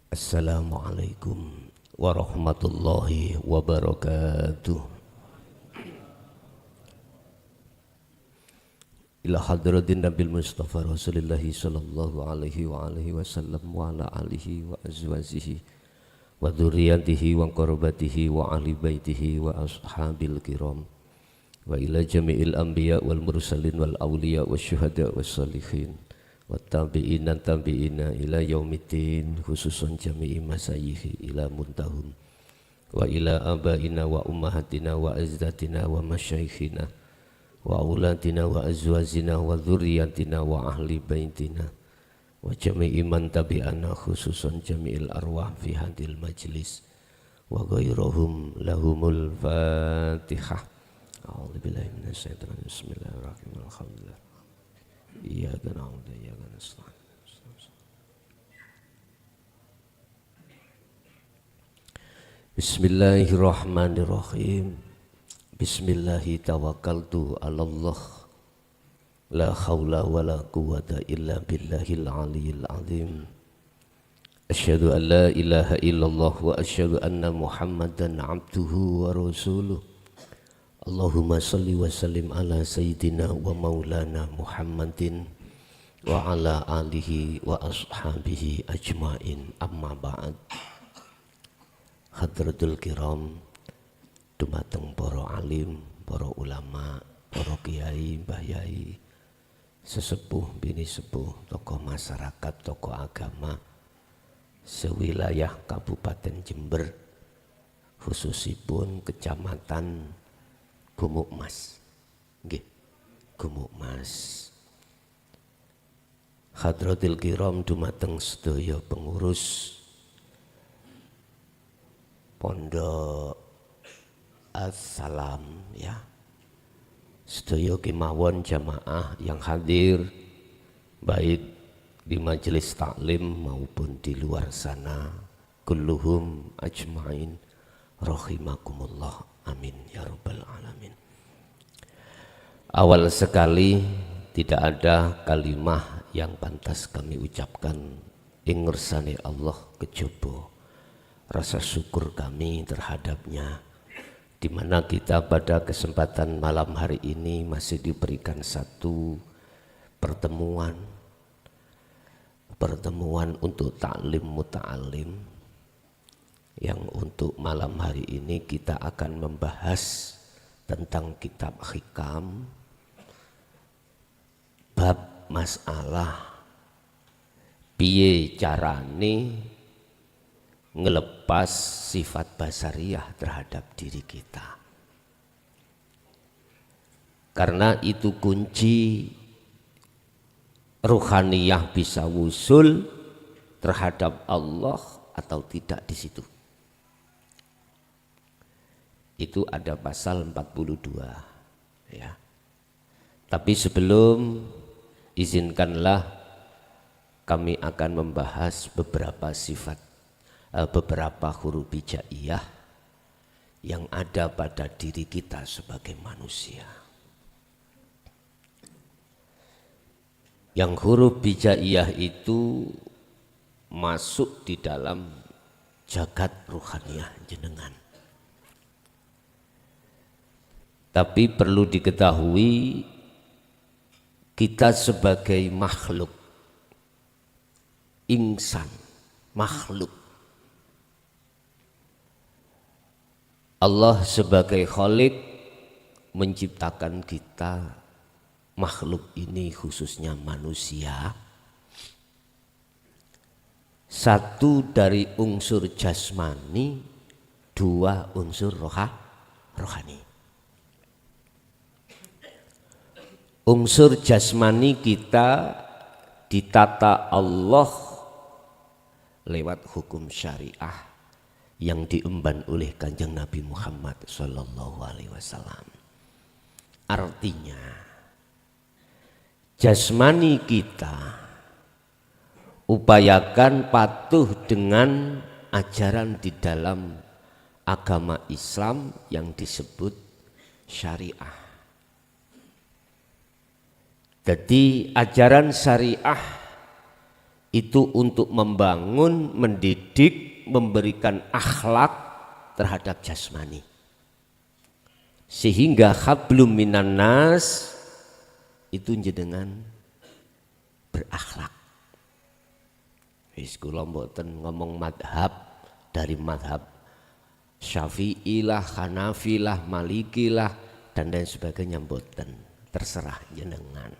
Assalamualaikum warahmatullahi wabarakatuh. Ila hadratin Nabil Mustafa Rasulillahi sallallahu alaihi wa alihi wasallam wa ala alihi wa azwajihi wa dzurriyyatihi wa qarabatihi wa ahli baitihi wa ashabil kiram wa ila jami'il anbiya wal mursalin wal awliya wasyuhada wassalihin wa tabi'ina tabi'ina ila yaumiddin, khususan jami'i masayikhi ila muntahum wa ila abaina wa ummahatina wa azdatina wa masyaikhina wa auladina wa azwazina wa dzurriyyatina wa ahli baitina wa jami'i man tabi'ana, khususan jami'il arwah fi hadil majlis wa ghairuhum lahumul fatihah. A'udzu billahi minasy syaithanir rajim. Bismillahirrahmanirrahim. Alhamdulillah. Iyyaka na'budu wa iyyaka nasta'in. Bismillahirrahmanirrahim. Bismillahi tawakkaltu 'alallah. La haula wa la quwwata illa billahil aliyyil azim. Asyhadu an la ilaha illallah wa asyhadu anna Muhammadan 'abduhu wa rasuluh. Allahumma salli wa sallim ala sayyidina wa maulana Muhammadin wa ala alihi wa ashabihi ajmain, amma ba'd. Hadratul kiram, dumateng para alim, para ulama, para kiai, mbah yai, sesepuh, bini sepuh, tokoh masyarakat, tokoh agama sewilayah Kabupaten Jember, khususipun Kecamatan Gumukmas. Nggih, Gumukmas. Hadratil kiram dumateng sedaya pengurus Pondok Assalam ya. Sedaya kemawon jamaah yang hadir baik di majelis taklim maupun di luar sana, kulluhum ajmain rahimakumullah. Amin ya rabbal alamin. Awal sekali tidak ada kalimah yang pantas kami ucapkan ing ngersane Allah kejaba rasa syukur kami terhadapnya, di mana kita pada kesempatan malam hari ini masih diberikan satu pertemuan untuk taklim muta'alim, yang untuk malam hari ini kita akan membahas tentang kitab hikam, bab masalah piye carane ngelepas sifat basariyah terhadap diri kita. Karena itu kunci ruhaniyah bisa wusul terhadap Allah atau tidak di situ. Itu ada pasal 42 ya. Tapi sebelum, izinkanlah kami akan membahas beberapa sifat, beberapa huruf hijaiyah yang ada pada diri kita sebagai manusia. Yang huruf hijaiyah itu masuk di dalam jagat ruhaniyah jenengan. Tapi perlu diketahui, kita sebagai makhluk insan, makhluk, Allah sebagai Khalik menciptakan kita, makhluk ini khususnya manusia, satu dari unsur jasmani, dua unsur rohani. Unsur jasmani kita ditata Allah lewat hukum syariah yang diemban oleh Kanjeng Nabi Muhammad SAW. Artinya jasmani kita upayakan patuh dengan ajaran di dalam agama Islam yang disebut syariah. Jadi ajaran syariah itu untuk membangun, mendidik, memberikan akhlak terhadap jasmani. Sehingga hablum minan nas itu jenengan berakhlak. Wis kula mboten ngomong madhab dari madhab Syafi'ilah, Hanafilah, Malikilah dan lain sebagainya mboten, terserah jenengan.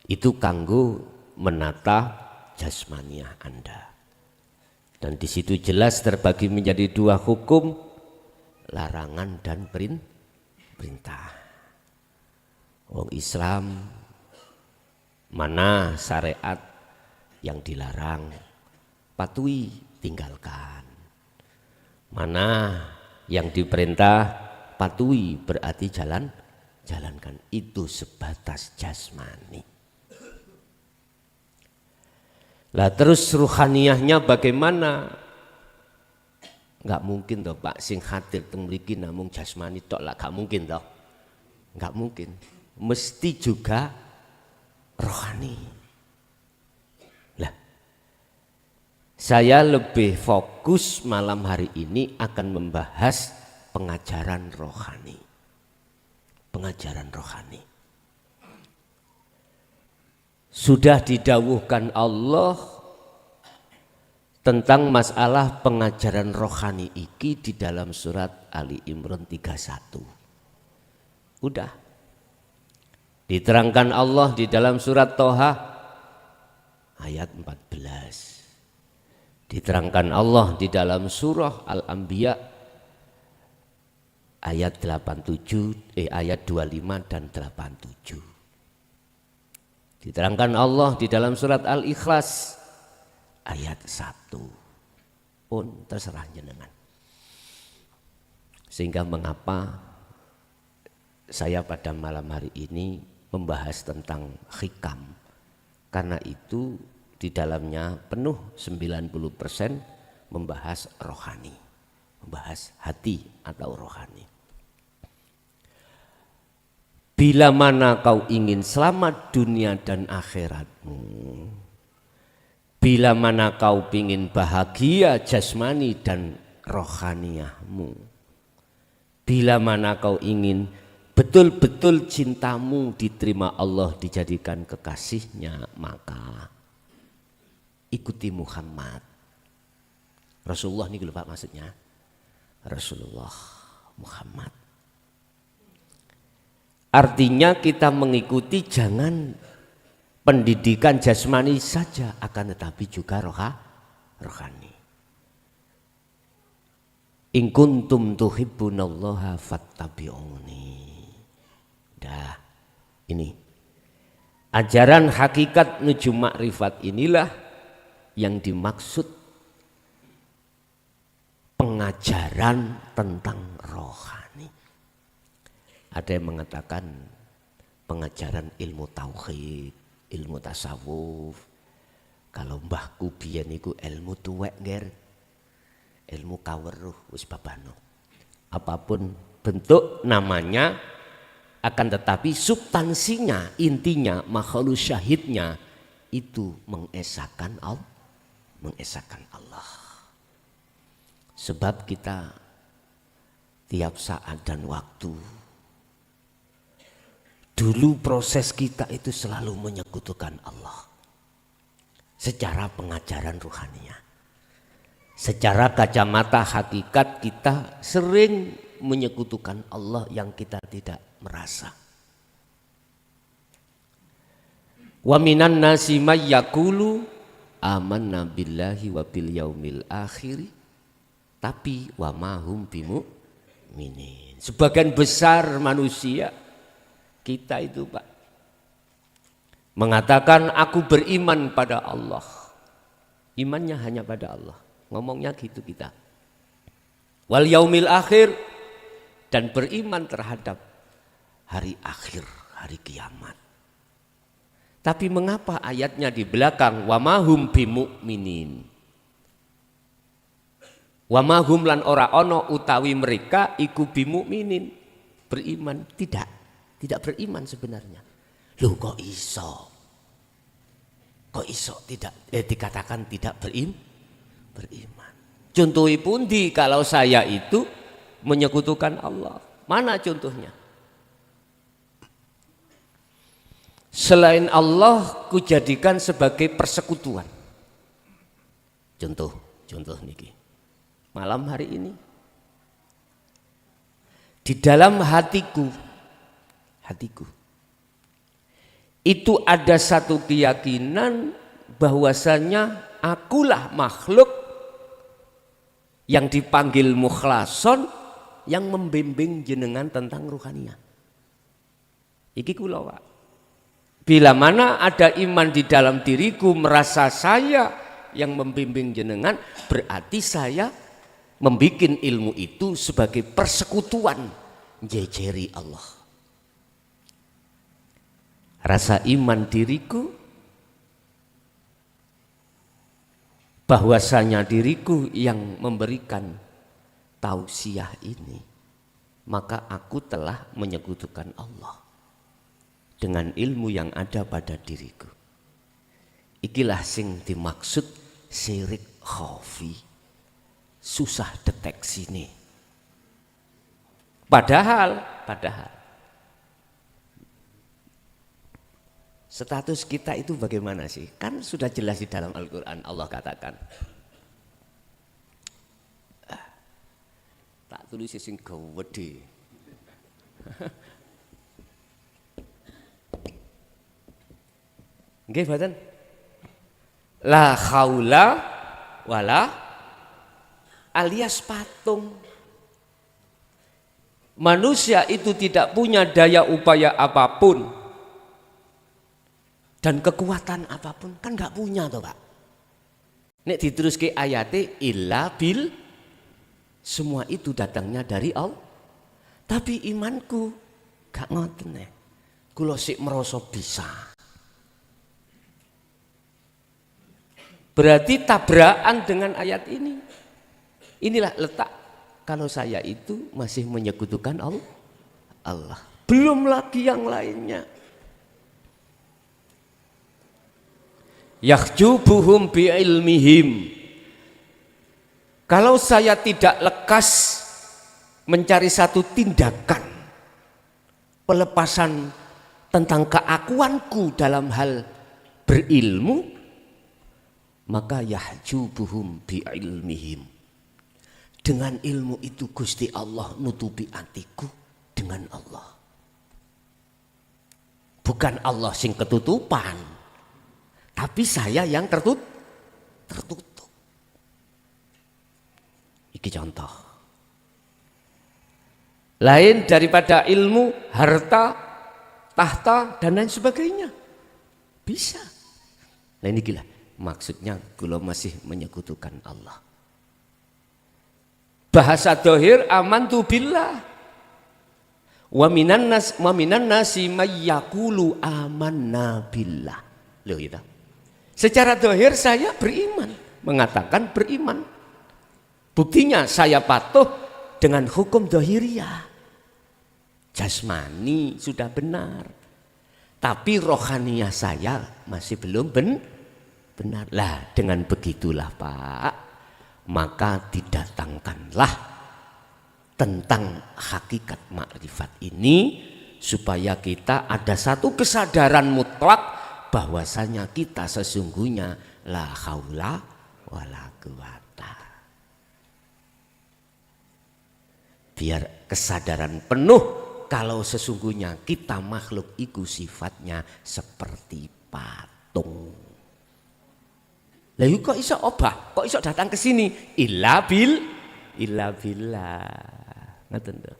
Itu kanggo menata jasmaniah Anda. Dan di situ jelas terbagi menjadi dua hukum, larangan dan perintah. Wong Islam mana syariat yang dilarang, patuhi, tinggalkan. Mana yang diperintah, patuhi, berarti jalankan. Itu sebatas jasmani. Lah terus ruhaniyahnya bagaimana? Enggak mungkin toh Pak, sing hadir teng mriki namung jasmani tok lah, enggak mungkin toh. Enggak mungkin. Mesti juga rohani. Lah, saya lebih fokus malam hari ini akan membahas pengajaran rohani. Pengajaran rohani. Sudah didawuhkan Allah tentang masalah pengajaran rohani iki di dalam surat Ali Imran 31. Udah. Diterangkan Allah di dalam surat Toha ayat 14. Diterangkan Allah di dalam surah Al-Anbiya ayat 25 dan 87. Diterangkan Allah di dalam surat Al-Ikhlas ayat 1. Pun terserah jenengan. Sehingga mengapa saya pada malam hari ini membahas tentang hikam. Karena itu di dalamnya penuh 90% membahas rohani. Membahas hati atau rohani. Bila mana kau ingin selamat dunia dan akhiratmu, bila mana kau ingin bahagia jasmani dan rohaniahmu, bila mana kau ingin betul-betul cintamu diterima Allah, dijadikan kekasihnya, maka ikuti Muhammad. Rasulullah ini Pak maksudnya, Rasulullah Muhammad. Artinya kita mengikuti jangan pendidikan jasmani saja, akan tetapi juga rohani. In kuntum tuhibbunallaha fattabi'uni. Dah, ini ajaran hakikat menuju makrifat inilah yang dimaksud pengajaran tentang rohani. Ada yang mengatakan pengajaran ilmu tauhid, ilmu tasawuf. Kalau mbahku biyen niku ilmu tuwek nger, ilmu kaweruh wis babano. Apapun bentuk namanya, akan tetapi substansinya, intinya, makhluk syahidnya itu mengesahkan Allah, mengesahkan Allah. Sebab kita tiap saat dan waktu, dulu proses kita itu selalu menyekutukan Allah secara pengajaran ruhaniah. Secara kacamata hakikat kita sering menyekutukan Allah yang kita tidak merasa. Wa minan nasi may yaqulu amanna billahi wa bil yaumil akhir tapi wa ma hum bimu'minin. Sebagian besar manusia kita itu Pak mengatakan aku beriman pada Allah. Imannya hanya pada Allah. Ngomongnya gitu kita. Wal yaumil akhir, dan beriman terhadap hari akhir, hari kiamat. Tapi mengapa ayatnya di belakang wa mahum bimu'minin? Wa mahum lan ora ono utawi mereka iku bimu'minin, beriman. Tidak beriman sebenarnya. Loh kok iso? kok iso tidak dikatakan tidak beriman. Contohipun di kalau saya itu menyekutukan Allah. Mana contohnya? Selain Allah kujadikan sebagai persekutuan. Contoh niki. Malam hari ini di dalam hatiku itu ada satu keyakinan bahwasanya akulah makhluk yang dipanggil mukhlason yang membimbing jenengan tentang ruhaniyah. Iki kula, Pak. Bila mana ada iman di dalam diriku merasa saya yang membimbing jenengan, berarti saya membikin ilmu itu sebagai persekutuan jejeri Allah. Rasa iman diriku bahwasanya diriku yang memberikan tausiah ini, maka aku telah menyekutukan Allah dengan ilmu yang ada pada diriku. Ikilah sing dimaksud syirik khafi, susah deteksi nih. Padahal status kita itu bagaimana sih? Kan sudah jelas di dalam Al-Quran Allah katakan. Tak tulis sing gede. Nggih mboten? La haula wala alias patung. Manusia itu tidak punya daya upaya apapun dan kekuatan apapun, kan nggak punya toh Pak. Nek diteruske ayate illa bil, semua itu datangnya dari Allah. Tapi imanku gak ngoten nek. Kula sik merasa bisa. Berarti tabrakan dengan ayat ini. Inilah letak kalau saya itu masih menyekutukan Allah. Belum lagi yang lainnya. Yahjubuhum bi'ilmihim. Kalau saya tidak lekas mencari satu tindakan pelepasan tentang keakuanku dalam hal berilmu, maka yahjubuhum bi'ilmihim. Dengan ilmu itu Gusti Allah nutupi hatiku dengan Allah. Bukan Allah sing ketutupan, tapi saya yang tertutup. Iki contoh. Lain daripada ilmu, harta, tahta dan lain sebagainya. Bisa. Nah ini gila. Maksudnya kula masih menyekutukan Allah. Bahasa dohir amantu billah. Wa minan nasi may yaqulu amanna billah. Loh itu. Secara dohir saya beriman, mengatakan beriman. Buktinya saya patuh dengan hukum dohiriyah. Jasmani sudah benar. Tapi rohaniyah saya masih belum benar. Lah dengan begitulah Pak, maka didatangkanlah tentang hakikat makrifat ini supaya kita ada satu kesadaran mutlak bahwasanya kita sesungguhnya la haula wala quwata. Biar kesadaran penuh kalau sesungguhnya kita makhluk itu sifatnya seperti patung. Lah kok iso obah? Kok iso datang ke sini? Illa billah. Ngoten to.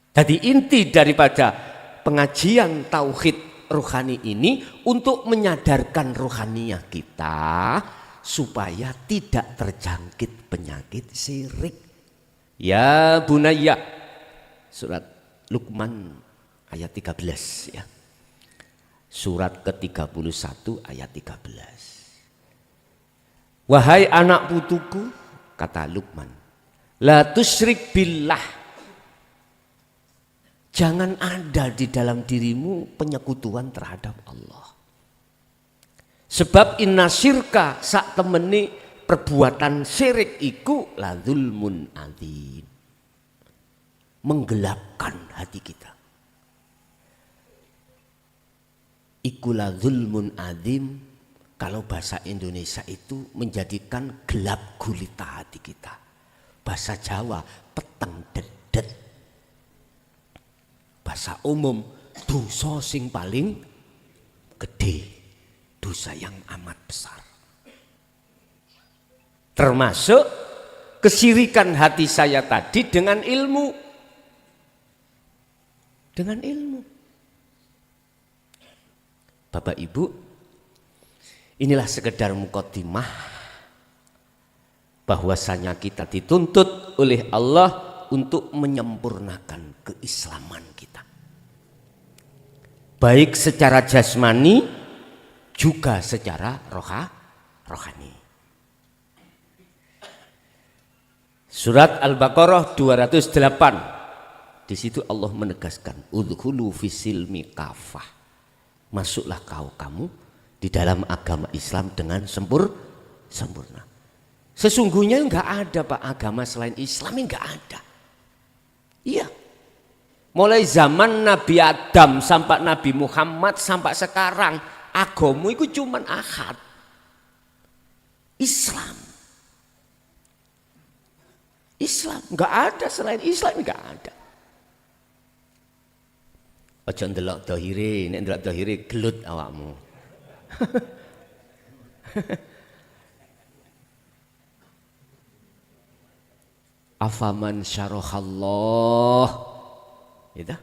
Jadi inti daripada pengajian tauhid rohani ini untuk menyadarkan rohaniyah kita supaya tidak terjangkit penyakit syirik. Ya bunayya, surat Luqman ayat 13 ya. Surat ke-31 ayat 13. Wahai anak putuku, kata Luqman, la tusyrik billah. Jangan ada di dalam dirimu penyekutuan terhadap Allah. Sebab inna syirka sak temeni perbuatan syirik iku la zulmun adzim. Menggelapkan hati kita. Iku la zulmun adzim, kalau bahasa Indonesia itu menjadikan gelap gulita hati kita. Bahasa Jawa peteng dedet. Bahasa umum dosa sing paling gede. Dosa yang amat besar. Termasuk kesirikan hati saya tadi dengan ilmu. Dengan ilmu. Bapak Ibu, inilah sekedar muqaddimah bahwasanya kita dituntut oleh Allah untuk menyempurnakan keislaman kita. Baik secara jasmani juga secara rohani. Surat Al-Baqarah 208. Di situ Allah menegaskan, udkhulu fisilmi kafah. Masuklah kamu di dalam agama Islam dengan sempurna. Sesungguhnya enggak ada Pak agama selain Islam, enggak ada. Iya. Mulai zaman Nabi Adam sampai Nabi Muhammad sampai sekarang, agama itu cuman ahad. Islam. Enggak ada selain Islam, enggak ada. Aja ndelok dohire, nek ndelok dohire gelut awakmu. Afaman syarahallah. Itu.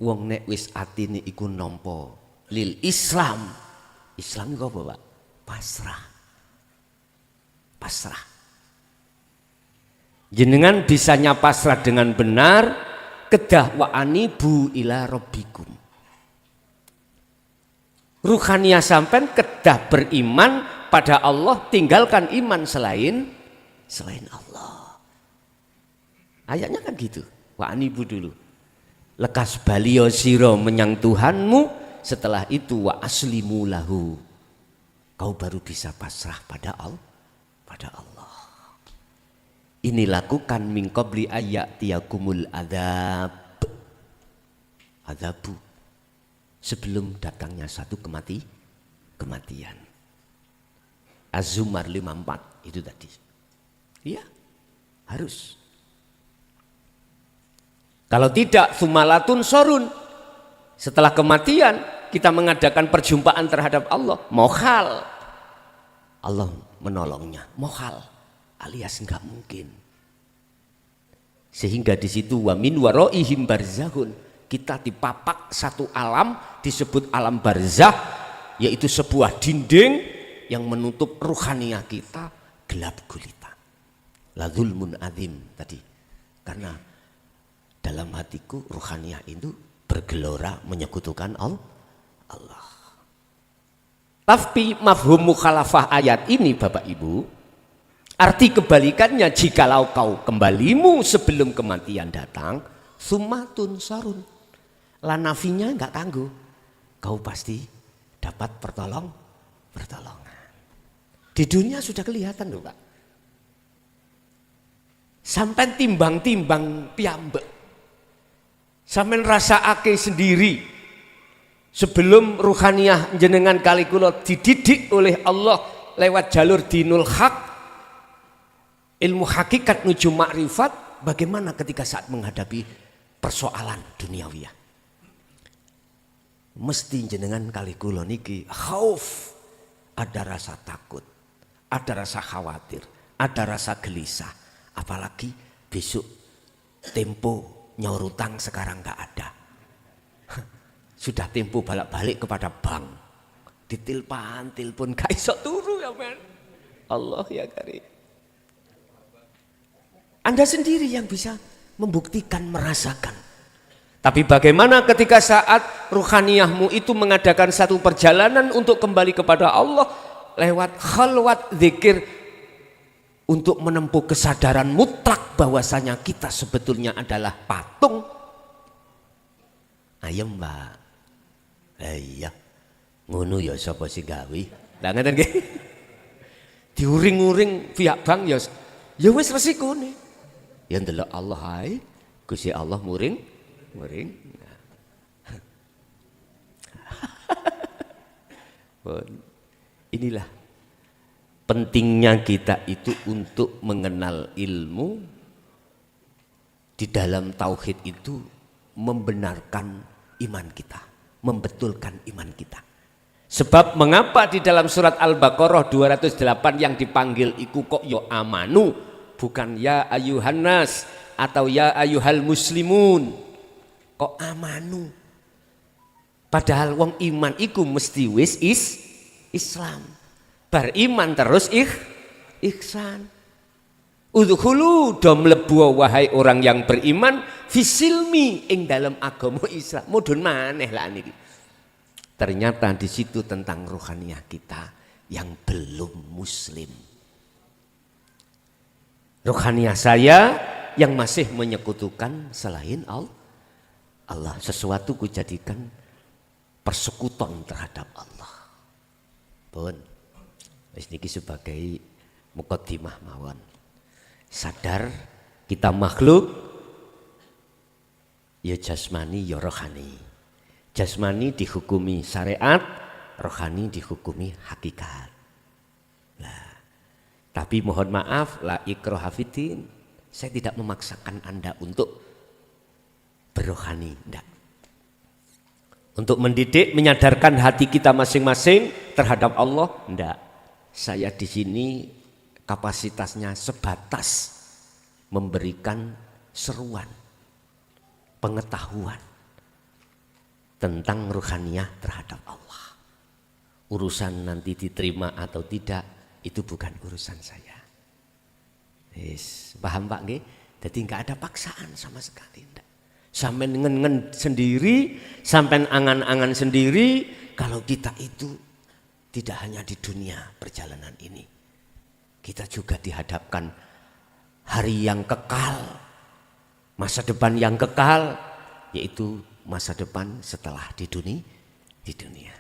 Wong nek wis atine iku nampa lil Islam. Islam iku apa, Pak? Pasrah. Jenengan bisanya pasrah dengan benar, kedah wa anibu ila rabbikum. Ruhaniyah sampean kedah beriman pada Allah, tinggalkan iman selain Allah. Ayatnya kan gitu. Wa anibu dulu. Lekas balio siro menyang Tuhanmu, setelah itu wa aslimu lahu. Kau baru bisa pasrah pada Allah. Ini lakukan min qabli ayyatiyakumul adabu. Sebelum datangnya satu kematian. Az-Zumar 54 itu tadi. Iya, harus. Kalau tidak, sumalatun sorun. Setelah kematian, kita mengadakan perjumpaan terhadap Allah. Mohal. Allah menolongnya. Mohal. Alias enggak mungkin. Sehingga di situ wa min waraihim barzahun. Kita dipapak satu alam, disebut alam barzah. Yaitu sebuah dinding yang menutup ruhaniyah kita gelap gulita. La zulmun adzim tadi. Karena dalam hatiku ruhaniyah itu bergelora menyekutukan Allah. Tapi mafhum mukhalafah ayat ini Bapak Ibu, arti kebalikannya, jikalau kau kembalimu sebelum kematian datang, sumatun sarun, lanafinya enggak tangguh, kau pasti dapat pertolongan. Di dunia sudah kelihatan loh Pak. Sampai timbang-timbang piyambek. Sampai rasakake sendiri sebelum ruhaniyah jenengan kali kula dididik oleh Allah lewat jalur dinul haq, ilmu hakikat nuju makrifat, bagaimana ketika saat menghadapi persoalan duniawiyah. Mesti jenengan kali kula niki khauf, ada rasa takut, ada rasa khawatir, ada rasa gelisah, apalagi besok tempo nyaur utang sekarang nggak ada. Sudah tempo balik kepada bank. Telepon gak iso turu ya men. Allah ya karim. Anda sendiri yang bisa membuktikan, merasakan. Tapi bagaimana ketika saat ruhaniyahmu itu mengadakan satu perjalanan untuk kembali kepada Allah lewat khalwat zikir, untuk menempuh kesadaran mutlak bahwasanya kita sebetulnya adalah patung. Ayo Mbak, iya, Ngono ya sapa sing gawe? Lah ngeten nggih. Diuring-uring pihak bank ya wis resikone. Ya ndelok Allah ae. Gusti Allah muring. Inilah pentingnya kita itu untuk mengenal ilmu. Di dalam tauhid itu membenarkan iman kita, membetulkan iman kita. Sebab mengapa di dalam surat Al-Baqarah 208 yang dipanggil iku kok ya amanu, bukan ya ayuhan nas atau ya ayuhal muslimun. Kok amanu? Padahal wong iman iku mesti wis Islam. Beriman terus ihsan. Udkhulu do mlebu wahai orang yang beriman fisilmi ing dalam agama Islam. Mudhun maneh lah niki. Ternyata di situ tentang rohaniah kita yang belum muslim. Rohaniah saya yang masih menyekutukan selain Allah. Sesuatu kujadikan persekutuan terhadap Allah. Pun wis niki sebagai muqaddimah mawon. Sadar kita makhluk ya jasmani ya rohani. Jasmani dihukumi syariat, rohani dihukumi hakikat. Nah, tapi mohon maaf la ikraha fiddin. Saya tidak memaksakan Anda untuk berrohani, enggak. Untuk mendidik, menyadarkan hati kita masing-masing terhadap Allah, enggak. Saya di sini kapasitasnya sebatas memberikan seruan, pengetahuan tentang ruhaniah terhadap Allah. Urusan nanti diterima atau tidak itu bukan urusan saya. Yes, paham Pak nggih? Jadi enggak ada paksaan sama sekali. Enggak. Sampai ngen-ngen sendiri, sampai angan-angan sendiri kalau kita itu tidak hanya di dunia perjalanan ini. Kita juga dihadapkan hari yang kekal, masa depan yang kekal, yaitu masa depan setelah di dunia.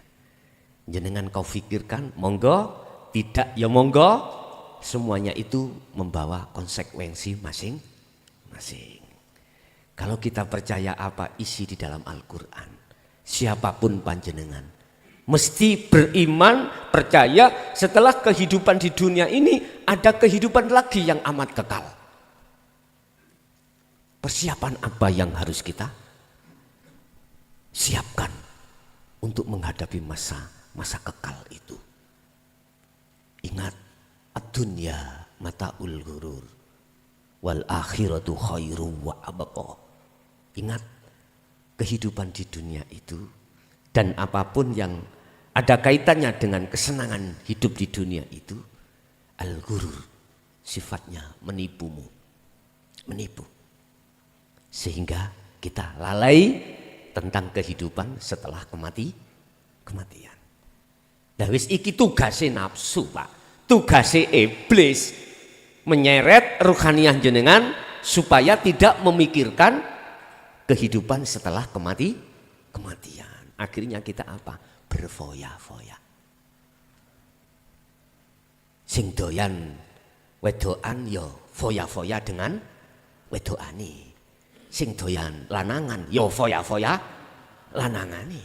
Jenengan kau pikirkan, monggo, tidak ya monggo, semuanya itu membawa konsekuensi masing-masing. Kalau kita percaya apa isi di dalam Al-Quran, siapapun panjenengan, mesti beriman, percaya setelah kehidupan di dunia ini ada kehidupan lagi yang amat kekal. Persiapan apa yang harus kita siapkan untuk menghadapi masa kekal itu? Ingat, ad-dunya mata'ul ghurur wal akhiratu khairu wa abqa. Ingat, kehidupan di dunia itu dan apapun yang ada kaitannya dengan kesenangan hidup di dunia itu, al-ghurur, sifatnya menipu. Sehingga kita lalai tentang kehidupan setelah kematian. Nah wis iki tugase nafsu, Pak. Tugase iblis menyeret ruhaniah jenengan supaya tidak memikirkan kehidupan setelah kematian. Akhirnya kita apa? Berfoya-foya. Sing doyan wedokan yo foya-foya dengan wedokane. Sing doyan lanangan yo foya-foya lanangane.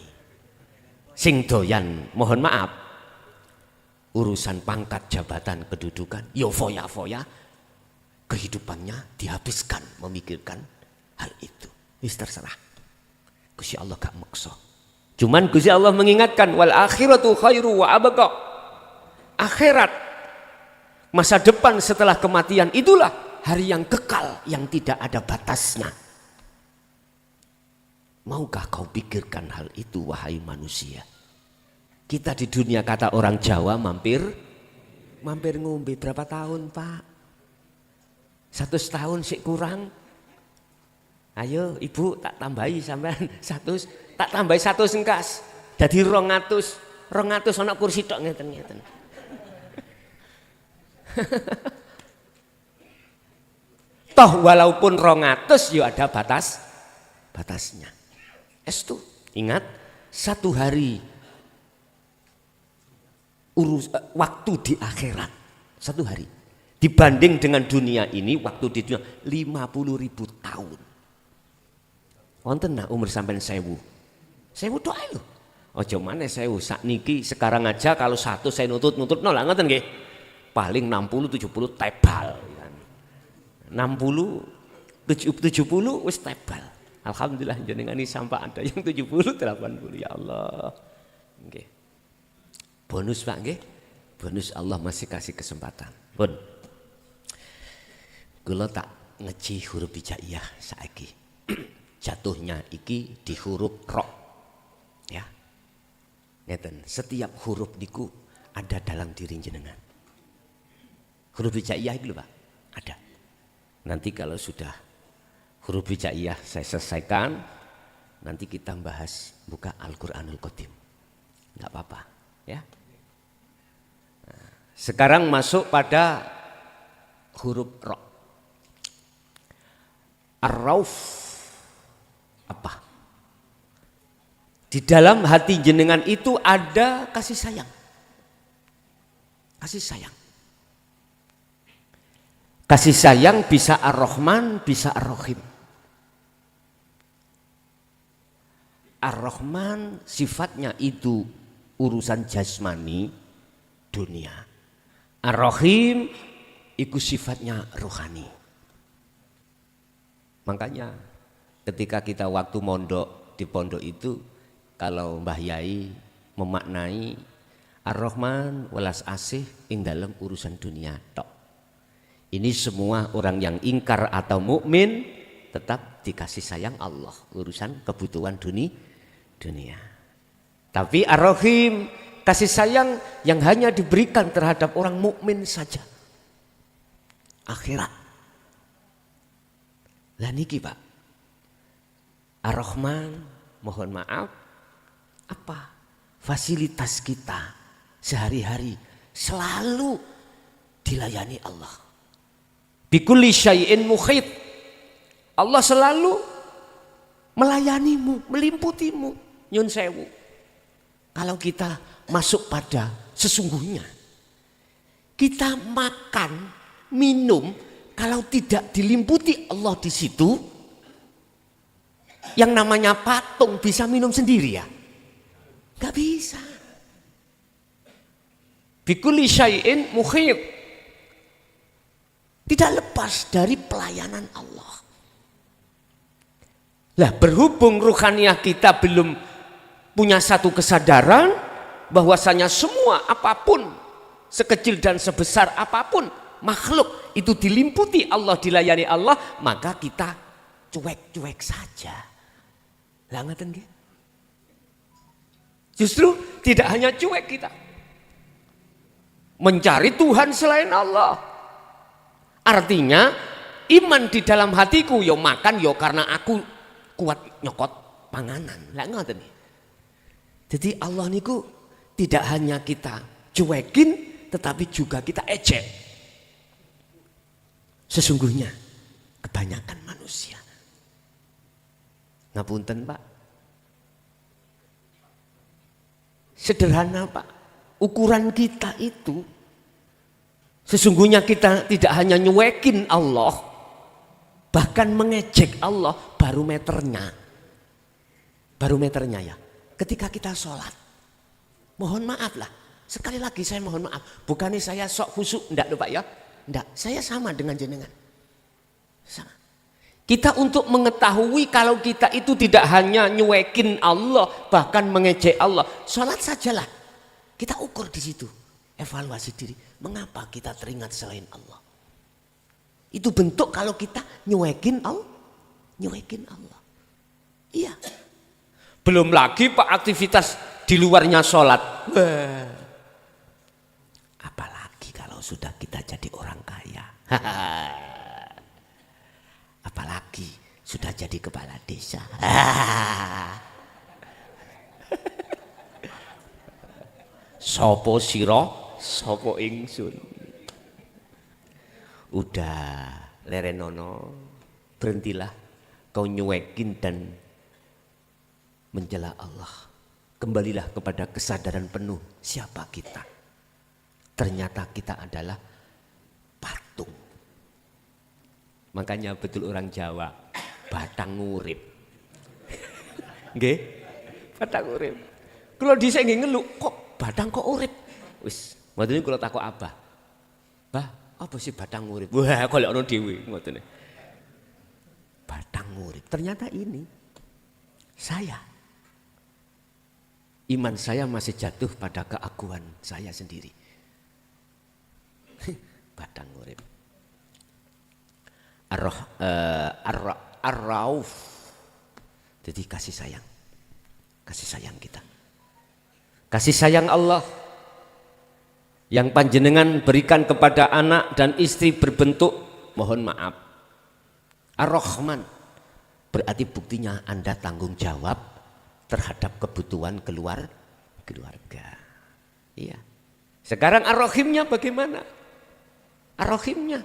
Sing doyan mohon maaf urusan pangkat jabatan kedudukan yo foya-foya kehidupannya dihabiskan memikirkan hal itu. Wis terserah. Gusti Allah gak maksa. Cuman Gusti Allah mengingatkan wal akhiratu khairu wa abqa. Akhirat, masa depan setelah kematian itulah hari yang kekal yang tidak ada batasnya. Maukah kau pikirkan hal itu wahai manusia? Kita di dunia kata orang Jawa mampir ngombe berapa tahun Pak? 100 tahun sih kurang. Ayo ibu tak tambahi sampean 100, tak tambahi 100 engkas. Jadi 200 ana kursi tok ngeten. Toh walaupun 200 ya ada batasnya. Estu, ingat 1 hari waktu di akhirat 1 hari dibanding dengan dunia ini, waktu di dunia 50.000 tahun. Wonten nak umur sampean 1000 doa lho. Aja maneh 1000 sakniki sekarang aja kalau 1 saya nutut nol lah ngoten nggih. Paling 60 70 tebal. 60 70 wis tebal. Alhamdulillah jenengan ini sampai ada yang 70 80 ya Allah. Nggih. Bonus Pak nggih. Bonus Allah masih kasih kesempatan. Pun. Kula tak ngeci huruf hijaiyah saiki. Jatuhnya iki di huruf ro. Ya. Ngeten, setiap huruf niku ada dalam diri jenengan. Huruf hijaiyah itu lho Pak, ada. Nanti kalau sudah huruf hijaiyah saya selesaikan, nanti kita bahas buka Al-Qur'anul Qadim. Enggak apa-apa, ya. Nah, sekarang masuk pada huruf ro. Ar-Rauf apa? Di dalam hati jenengan itu ada kasih sayang. Kasih sayang. Kasih sayang bisa Ar-Rahman, bisa Ar-Rahim. Ar-Rahman sifatnya itu urusan jasmani dunia. Ar-Rahim itu sifatnya rohani. Makanya ketika kita waktu mondok di pondok itu, kalau Mbah Yai memaknai Ar-Rahman welas asih ing dalam urusan dunia tok. Ini semua orang yang ingkar atau mukmin tetap dikasih sayang Allah urusan kebutuhan dunia. Tapi Ar-Rahim kasih sayang yang hanya diberikan terhadap orang mukmin saja. Akhirat. Lah niki Pak. Ar-Rahman mohon maaf apa? Fasilitas kita sehari-hari selalu dilayani Allah. Bikulli syai'in muhit. Allah selalu melayanimu, melimputimu. Nyun sewu. Kalau kita masuk pada sesungguhnya, kita makan, minum, kalau tidak dilimputi Allah di situ, yang namanya patung bisa minum sendiri ya? Gak bisa. Bikulli syai'in muhit. Tidak lepas dari pelayanan Allah. Lah berhubung ruhaniah kita belum punya satu kesadaran bahwasanya semua apapun, sekecil dan sebesar apapun makhluk itu dilimputi Allah, dilayani Allah, maka kita cuek-cuek saja. Lah ngeten nggih. Justru tidak hanya cuek kita. Mencari Tuhan selain Allah. Artinya iman di dalam hatiku yo makan yo karena aku kuat nyokot panganan. Lah ngoten nggih. Jadi Allah niku tidak hanya kita cuekin tetapi juga kita ejek. Sesungguhnya kebanyakan manusia. Ngapunten Pak. Sederhana Pak. Ukuran kita itu sesungguhnya kita tidak hanya nyuekin Allah, bahkan mengejek Allah barometernya. Barometernya ya. Ketika kita sholat, mohon maaf lah. Sekali lagi saya mohon maaf. Bukannya saya sok khusyuk, enggak lho Pak ya. Enggak, saya sama dengan jenengan. Sama. Kita untuk mengetahui kalau kita itu tidak hanya nyuekin Allah, bahkan mengejek Allah. Sholat sajalah. Kita ukur di situ. Evaluasi diri. Mengapa kita teringat selain Allah? Itu bentuk kalau kita nyuekin Allah. Nyuekin Allah. Iya. Belum lagi Pak aktivitas di luarnya sholat. Apalagi kalau sudah kita jadi orang kaya. Apalagi sudah jadi kepala desa. Sopo siro, sopo ingsun. Udah lerenono, berhentilah kau nyuekin dan mencela Allah. Kembalilah kepada kesadaran penuh siapa kita. ternyata kita adalah patung. Makanya betul orang Jawa, batang urip. Nggih, batang urip. Kula dhisik nggih ngeluk, kok batang kok urip. Wis, ngoten niku kula takok Abah. Bah, apa sih batang urip? Wah, golekno dhewe ngoten. Batang urip. Ternyata ini saya. Iman saya masih jatuh pada keakuan saya sendiri. Batang urip. Ar-Rauf. Jadi kasih sayang. Kasih sayang kita. Kasih sayang Allah yang panjenengan berikan kepada anak dan istri berbentuk mohon maaf. Ar-Rahman. Berarti buktinya Anda tanggung jawab terhadap kebutuhan keluarga. Iya. Sekarang Ar-Rahimnya bagaimana? Ar-Rahimnya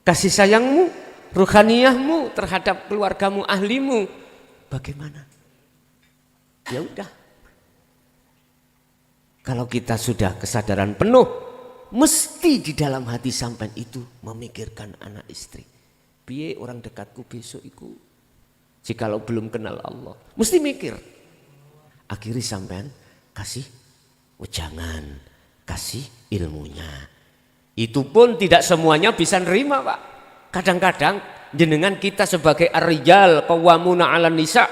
kasih sayangmu, ruhaniyahmu terhadap keluargamu, ahlimu bagaimana? Ya udah. Kalau kita sudah kesadaran penuh, mesti di dalam hati sampean itu memikirkan anak istri. Piye orang dekatku besok iku jikalau belum kenal Allah, mesti mikir. Akhirnya sampean kasih wejangan, kasih ilmunya. Itu pun tidak semuanya bisa nerima, Pak. Kadang-kadang jenengan kita sebagai ar-rijal qawwamuna 'alan nisa,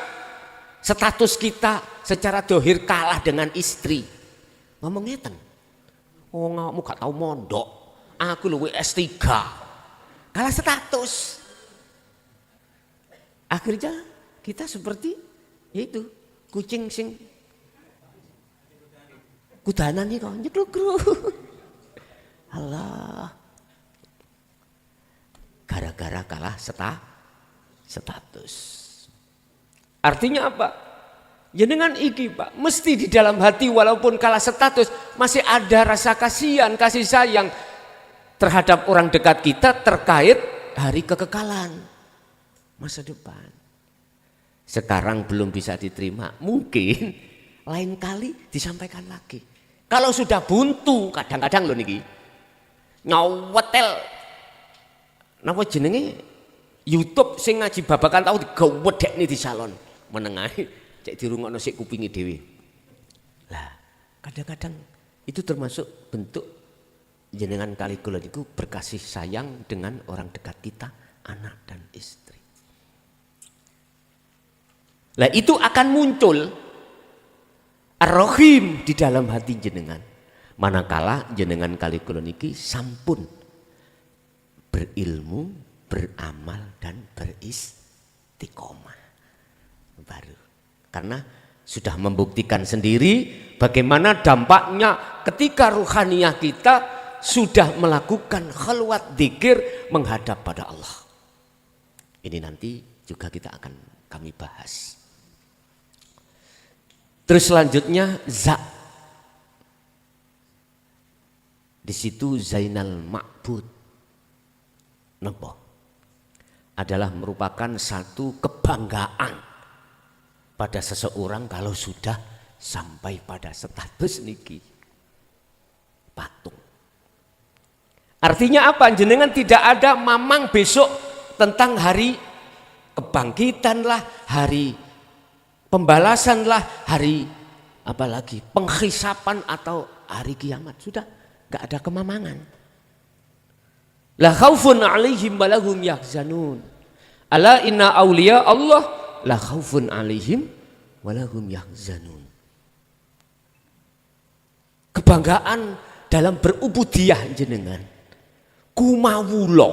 status kita secara dohir kalah dengan istri. Ngomong ngeten. Oh, kamu gak tahu mondok. Aku luwih S3. Kalah status. Akhirnya kita seperti yaitu kucing sing kudanan nih kok nyekluk. Allah. Gara-gara kalah status. Artinya apa? Jenengan iki Pak, mesti di dalam hati walaupun kalah status masih ada rasa kasihan, kasih sayang terhadap orang dekat kita terkait hari kekekalan masa depan. Sekarang belum bisa diterima, mungkin lain kali disampaikan lagi. Kalau sudah buntu, kadang-kadang loh niki nyawetel napa jenenge YouTube sing ngaji babakan tau digawedekne di salon menengah cek dirungokno sik kupinge dhewe. Lah, kadang-kadang itu termasuk bentuk jenengan kali kula niku berkasih sayang dengan orang dekat kita, anak dan istri. Lah itu akan muncul Ar-Rahim di dalam hati jenengan. Manakala jenengan kali kula niki sampun berilmu, beramal dan beristiqomah. Baru. Karena sudah membuktikan sendiri bagaimana dampaknya ketika ruhaniyah kita sudah melakukan khalwat dzikir menghadap pada Allah. Ini nanti juga kita akan kami bahas. Terus selanjutnya di situ Zainal Ma'bud napa? Adalah merupakan satu kebanggaan pada seseorang kalau sudah sampai pada status niki patung. Artinya apa? Jenengan tidak ada mamang besok tentang hari kebangkitan lah, hari pembalasan lah, hari apalagi penghisapan atau hari kiamat. Sudah gak ada kemamangan. La khaufun alaihim wa lahum yahzanun. Ala inna awliya Allah la khaufun alaihim wa lahum yahzanun. Kebanggaan dalam berubudiyah jenengan. Kumawulo,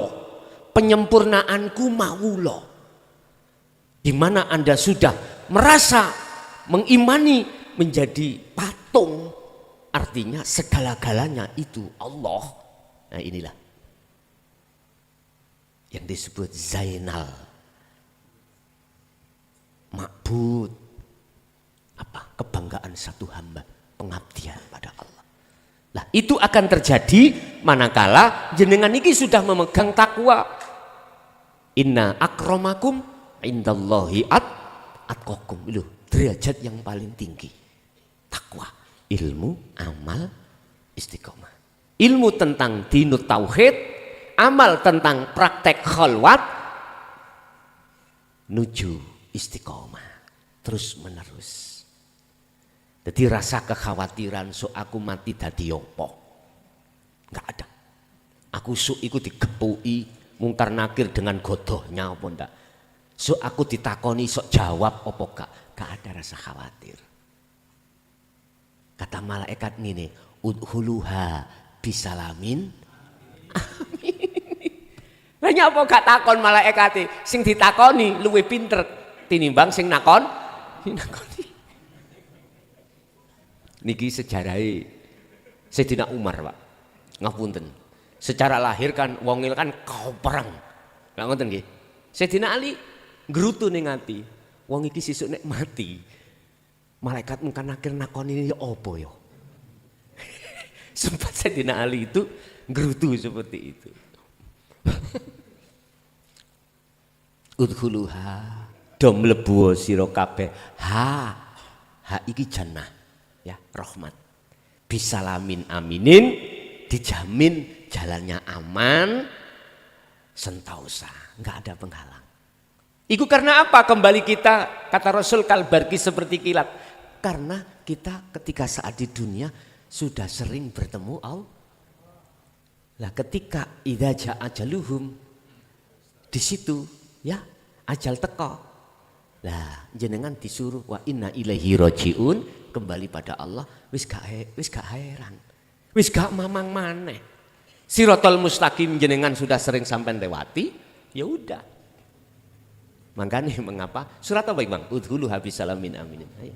penyempurnaan kumawulo. Di mana Anda sudah merasa mengimani menjadi patung, artinya segala-galanya itu Allah. Nah inilah yang disebut Zainal Ma'bud. Apa? Kebanggaan satu hamba, pengabdian pada Allah. Nah itu akan terjadi manakala jenengan ini sudah memegang takwa. Inna akramakum indallahi atqakum. Loh, derajat yang paling tinggi takwa, ilmu, amal, istiqomah. ilmu tentang dinut tauhid, amal tentang praktek khalwat, nuju istiqomah terus menerus. Jadi rasa kekhawatiran so aku mati dadi opo, nggak ada. Aku so iku digepui mungkar nakir dengan godohnya apa ndak. So aku ditakoni sok jawab opo gak ada rasa khawatir. Kata malaikat ngene, udhuluha bisalamin. Amin. Lah nyapa gak takon malaikate, sing ditakoni luwih pinter tinimbang sing nakoni. Niki sejarahe Sayyidina Umar, Pak. Ngapunten. Secara lahir kan wong kan kau perang. Lah ngoten nggih. Sayyidina Ali ngrutu ning ati, wong iki sesuk nek mati, malaikat mungkin akhir nakoni ya apa ya. Sempat Sayyidina Ali itu ngrutu seperti itu. Udkhuluha do mlebu sira kabeh. Ha iki jannah ya, rahmat. Bisalamin aminin, dijamin jalannya aman sentosa, enggak ada penghalang. Itu karena apa? Kembali kita kata Rasul kalbarki seperti kilat. Karena kita ketika saat di dunia sudah sering bertemu Allah. Lah ketika idza jaa ajaluhum, di situ ya ajal teko. Lah jenengan disuruh wa inna ilaihi rajiun, kembali pada Allah, wis gak heran. Wis gak mamang maneh. Siratal mustaqim jenengan sudah sering sampai lewati, ya udah. Makanya mengapa surat apa Bang? Udhulu habis salamin aminin. Ayo.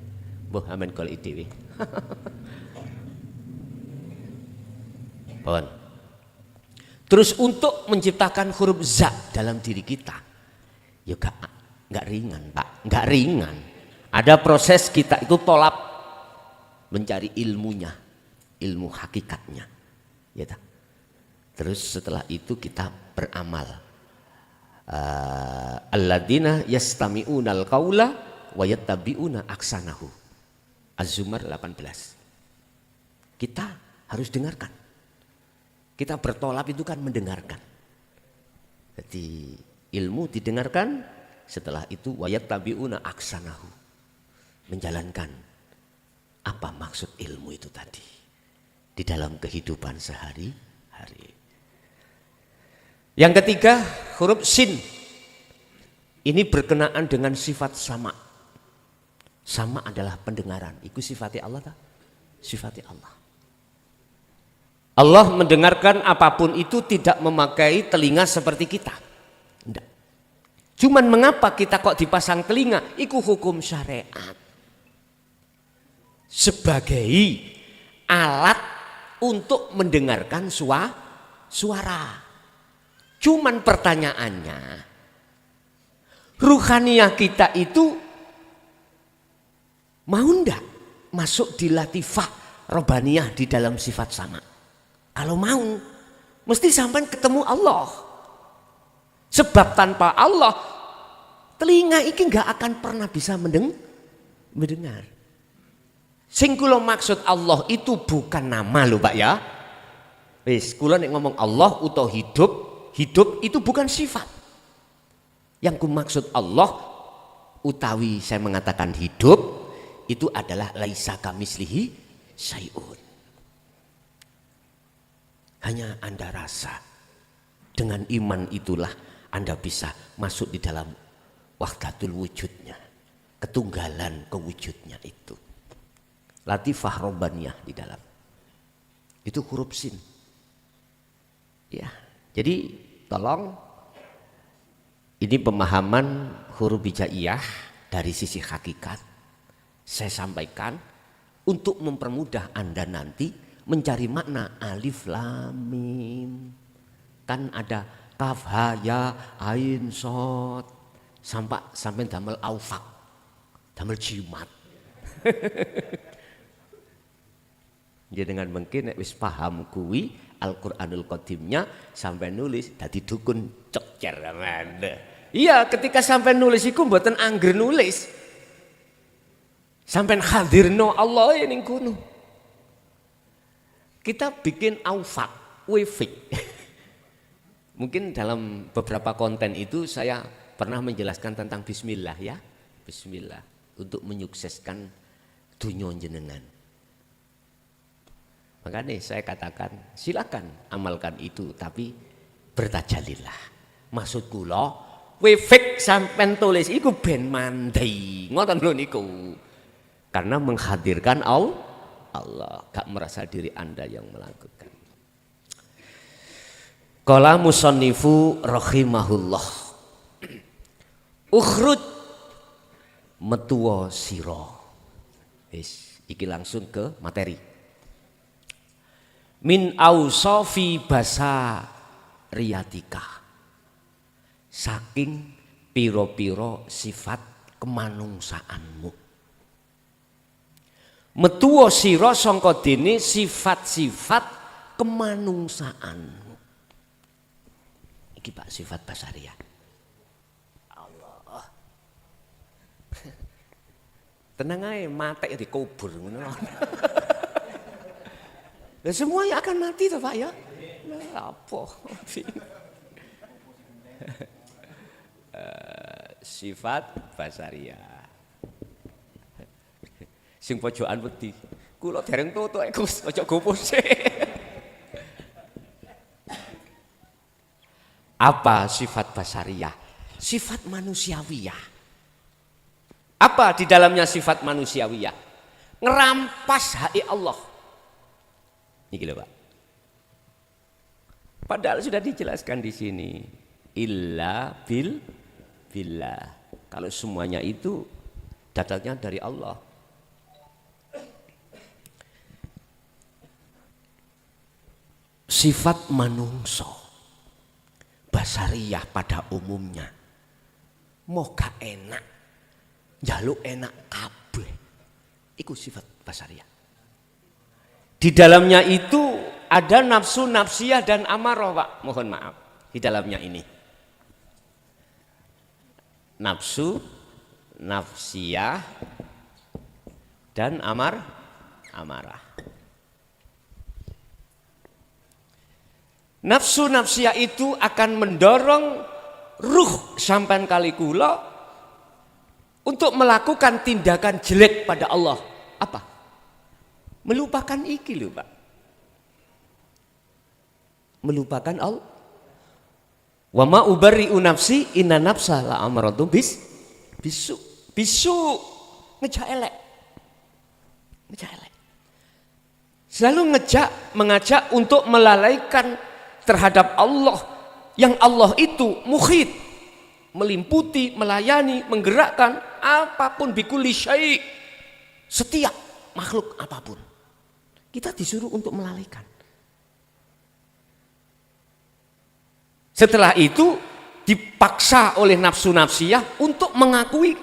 Mbah amen kol dhewe. Pon. Terus untuk menciptakan huruf za dalam diri kita, ya nggak ringan Pak, nggak ringan. Ada proses kita itu tolap mencari ilmunya, ilmu hakikatnya, ya tak? Terus setelah itu kita beramal. Alladzina yastami'unal qaula wa yattabi'una aksanahu. Az-Zumar 18. Kita harus dengarkan. Kita bertolap itu kan mendengarkan. Jadi ilmu didengarkan, setelah itu wa yattabi'una aksanahu. Menjalankan apa maksud ilmu itu tadi di dalam kehidupan sehari-hari. Yang ketiga, huruf sin. Ini berkenaan dengan sifat sama. Sama adalah pendengaran. Itu sifatnya Allah tak? Sifatnya Allah. Allah mendengarkan apapun itu tidak memakai telinga seperti kita. Tidak. Cuman mengapa kita kok dipasang telinga? Itu hukum syariat. Sebagai alat untuk mendengarkan suara. Cuman pertanyaannya, ruhaniyah kita itu mau ndak masuk di latifah robaniyah di dalam sifat sama? Kalau mau, mesti sampai ketemu Allah. Sebab tanpa Allah, telinga ini nggak akan pernah bisa mendengar. Sing kula maksud Allah itu bukan nama lho Pak ya. Wis kula nek ngomong Allah utawa hidup itu bukan sifat. Yang ku maksud Allah utawi saya mengatakan hidup itu adalah laisa kamislihi syai'un. Hanya Anda rasa dengan iman itulah Anda bisa masuk di dalam wahdatul wujudnya, ketunggalan kewujudnya itu. Latifah robbaniyah di dalam. Itu huruf sin. Ya. Jadi tolong ini pemahaman huruf hijaiyah dari sisi hakikat saya sampaikan untuk mempermudah Anda nanti mencari makna alif lam mim. Kan ada kaf ha ya ain sod sampai damel aufak, damel jimat. Jadi dengan mungkin wis paham kuwi Al-Qur'anul Qadimnya sampai nulis dadi dukun cecer Amanda. Iya, ketika sampai nulis iku mboten angger nulis. Sampai hadirno Allah ning kono. kita bikin aufak, wefik. Mungkin dalam beberapa konten itu saya pernah menjelaskan tentang bismillah ya. Bismillah untuk menyukseskan dunia jenengan. Makanya saya katakan silakan amalkan itu tapi bertajalilah. Maksud kula wefik sampean tulis iku ben mandi. Ngoten lho niku. Karena menghadirkan Allah, gak merasa diri Anda yang melakukan. Qala musannifu rahimahullah. Ukhruj metuwa sira. Wis, iki langsung ke materi. Min ausafi basa riyatika. Saking piro-piro sifat kemanungsaanmu. Metuwa sira sangka dene sifat-sifat kemanungsaanmu. Iki Pak sifat basariah. Allah. Tenang aja, mati dikubur ngono. Dan semuanya akan mati toh Pak ya. Nah, apa? Sifat basariah. Sing pojokan wedi. Kula dereng tutuk Gus, aja gopos. Apa sifat basariah? Sifat manusiawiyah. Apa di dalamnya sifat manusiawiyah? Ngerampas hak Allah. Ini lho Pak. Padahal sudah dijelaskan di sini. Illa billah. Kalau semuanya itu datangnya dari Allah. Sifat manungso. Basariyah pada umumnya moga enak njaluk enak kabeh iku sifat basariyah. Di dalamnya itu ada nafsu nafsiyah dan amarah Pak, mohon maaf di dalamnya ini nafsu nafsiyah dan amarah. Nafsu nafsiyah itu akan mendorong ruh sampean kali kula untuk melakukan tindakan jelek pada Allah. Apa? Melupakan iki lho Pak. Melupakan Allah. Wa ma ubarri'u nafsi inna nafsa la amaratum bisu ngejak elek. Selalu mengajak untuk melalaikan terhadap Allah yang Allah itu muhit, melimputi, melayani, menggerakkan apapun bikulli syai', setiap makhluk apapun. Kita disuruh untuk melalaikan. Setelah itu dipaksa oleh nafsu nafsiyah untuk mengakui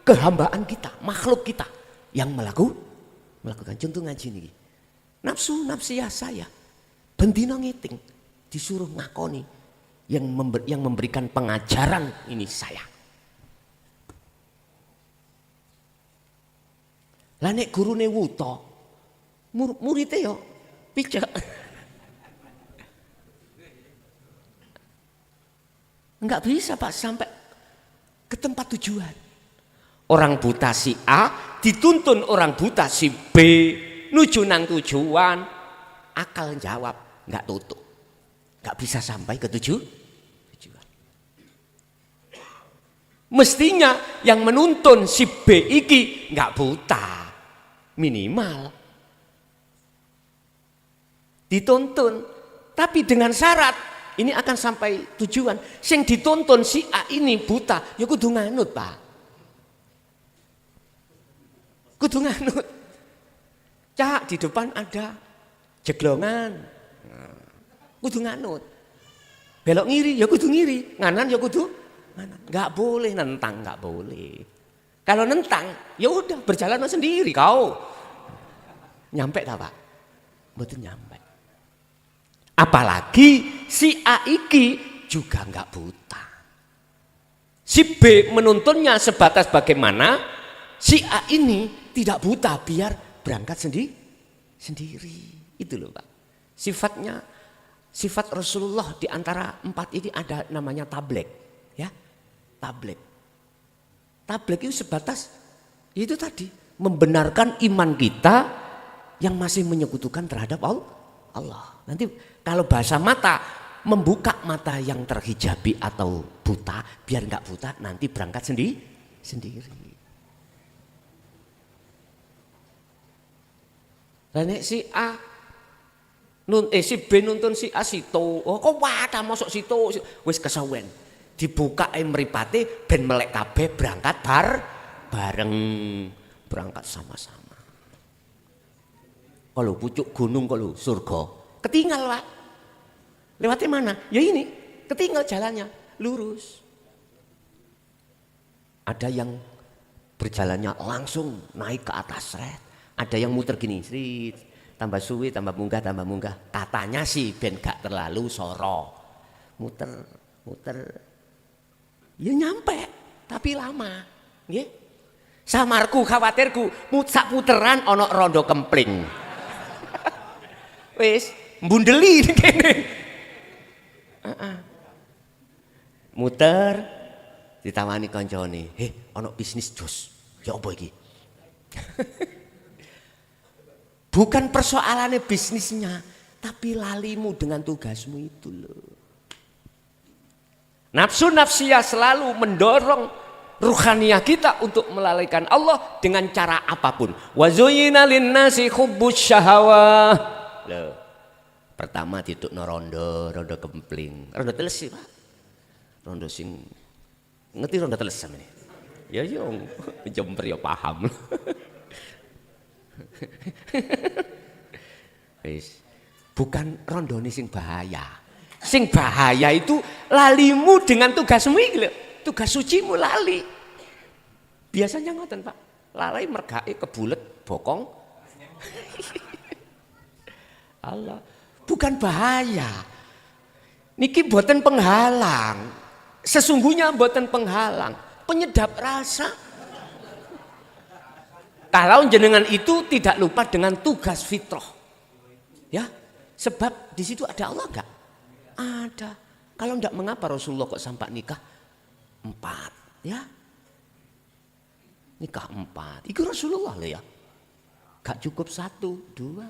kehambaan kita, makhluk kita yang melakukan contoh ngaji ini. Nafsu nafsiyah saya bendino ngiting disuruh ngakoni yang memberikan pengajaran ini saya. Lah nek gurune wuta muridé yo picek. Enggak bisa Pak sampai ke tempat tujuan. Orang buta si A dituntun orang buta si B nuju nang tujuan, akal jawab enggak tutup. Gak bisa sampai ke tujuan. Mestinya yang menuntun si B iki gak buta, minimal dituntun, tapi dengan syarat ini akan sampai tujuan. Sing dituntun si A ini buta, ya kudu nganut Pak. Kudu nganut. Cak di depan ada jeglongan. Kudu nganut. Belok ngiri ya kudu ngiri, nganan ya kudu nganan. Enggak boleh nentang, enggak boleh. Kalau nentang ya udah berjalan sendiri kau. Nyampe tak Pak? Mboten nyampe. Apalagi si A iki juga enggak buta. Si B menuntunnya sebatas bagaimana si A ini tidak buta biar berangkat sendiri. Itu loh Pak. Sifatnya, sifat Rasulullah di antara 4 ini ada namanya tablek, ya, tablek. Tablek itu sebatas itu tadi membenarkan iman kita yang masih menyekutukan terhadap Allah. Nanti kalau bahasa mata, membuka mata yang terhijabi atau buta, biar nggak buta nanti berangkat sendiri. Dan si A si B nuntun si A sito, oh kok wadah mosok sito, wis kesawen. Dibuka mripate ben melek kabeh berangkat bareng, berangkat sama-sama. Kalau pucuk gunung kalau surga, ketinggal Pak. Lewatnya mana? Ya ini, ketinggal jalannya, lurus. Ada yang berjalannya langsung naik ke atas red. Ada yang muter gini, srit, tambah suwi, tambah munggah. Katanya sih ben gak terlalu soro. Muter. Ya nyampe, tapi lama. Nggih. Samarku khawatirku, sak puteran ana rondo kempling. Wis, mbundeli kene. Muter ditawani kancane, ana bisnis jos. Ya apa iki? Bukan persoalannya bisnisnya, tapi lalimu dengan tugasmu itu loh. Nafsu nafsiyah selalu mendorong ruhaniyah kita untuk melalaikan Allah dengan cara apapun. Wa zuyyina lin-nasi hubbus syahawah. Loh. Pertama didukno rondo kempling. Rondo teles sih, Pak. Rondo sing ngerti rondo teles sampeyan. Ya yo, jemper ya paham. Bukan rondone sing bahaya. Sing bahaya itu lalimu dengan tugasmu iki lho. Tugas sucimu lali. Biasanya ngoten, Pak. Lalai mergake kebulet bokong. Allah. Bukan bahaya. Niki mboten penghalang. Sesungguhnya mboten penghalang, penyedap rasa. Kalau jenengan itu tidak lupa dengan tugas fitrah, ya, sebab di situ ada Allah enggak? Ada. Kalau enggak mengapa Rasulullah kok sampai nikah 4, ya? Nikah 4. Itu Rasulullah loh ya. Gak cukup 1, 2,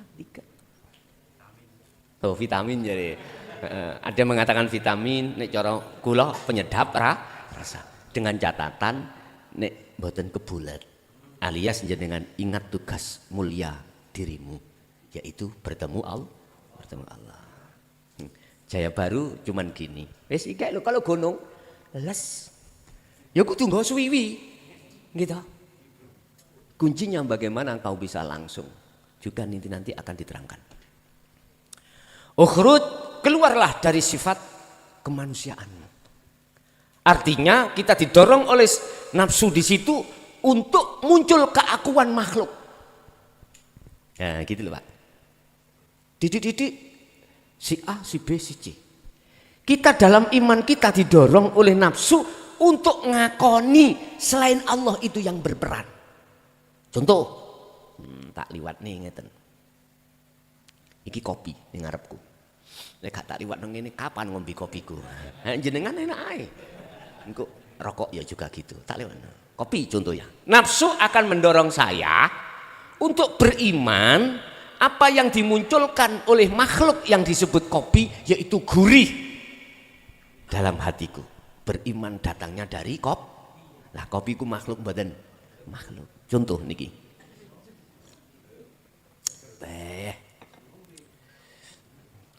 3. Oh vitamin jadi. Ada yang mengatakan vitamin, nek cara kula penyedap rasa. Dengan catatan nek mboten kebulet. Alias jenengan ingat tugas mulia dirimu, yaitu bertemu Allah. Jaya baru cuman gini. Wes iki lho kalau gunung les. Ya kudu nggo suwiwi. Gitu. Kuncinya bagaimana engkau bisa langsung. Juga nanti akan diterangkan. Ukhruj, keluarlah dari sifat kemanusiaan. Artinya kita didorong oleh nafsu di situ untuk muncul keakuan makhluk. Nah gitu loh Pak. Didik si A, si B, si C. Kita dalam iman kita didorong oleh nafsu untuk ngakoni selain Allah itu yang berperan. Contoh, tak liwat nih ngeten. Iki kopi ning ngarepku. Nek gak tak liwat nang ngene kapan ngombe kopiku. Jenengan enak ae. Engko rokok ya juga gitu. Tak liwat. Kopi contohnya. Nafsu akan mendorong saya untuk beriman apa yang dimunculkan oleh makhluk yang disebut kopi, yaitu gurih dalam hatiku. Beriman datangnya dari Lah kopi ku makhluk badan makhluk. Contoh niki.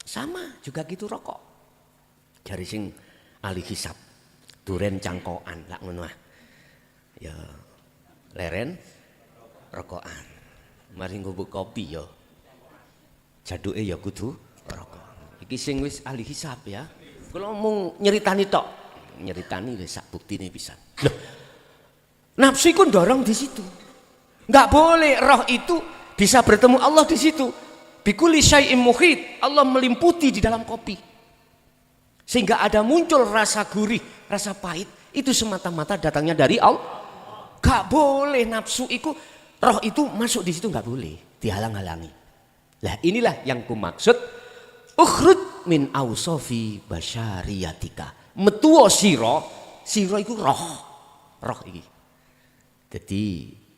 Sama juga gitu rokok. Jari sing ahli hisab. Duren cangkokan lak ngono ah. Ya leren rokokan. Mari ngubuk kopi ya. Jaduke ya kudu rokok. Iki sing wis ahli hisab ya. Kalau mau nyeritani tok, nyeritani wis sak buktine pisan. Loh. Nafsu iku dorong di situ. Enggak boleh roh itu bisa bertemu Allah di situ. Bikuli syai'im muhit, Allah melimputi di dalam kopi. Sehingga ada muncul rasa gurih, rasa pahit, itu semata-mata datangnya dari Allah. Gak boleh nafsu itu, roh itu masuk di situ, gak boleh dihalang-halangi. Nah inilah yang ku maksud Ukhruj min ausofi basyariyatika. Metuo siro iku roh. Roh iki. Jadi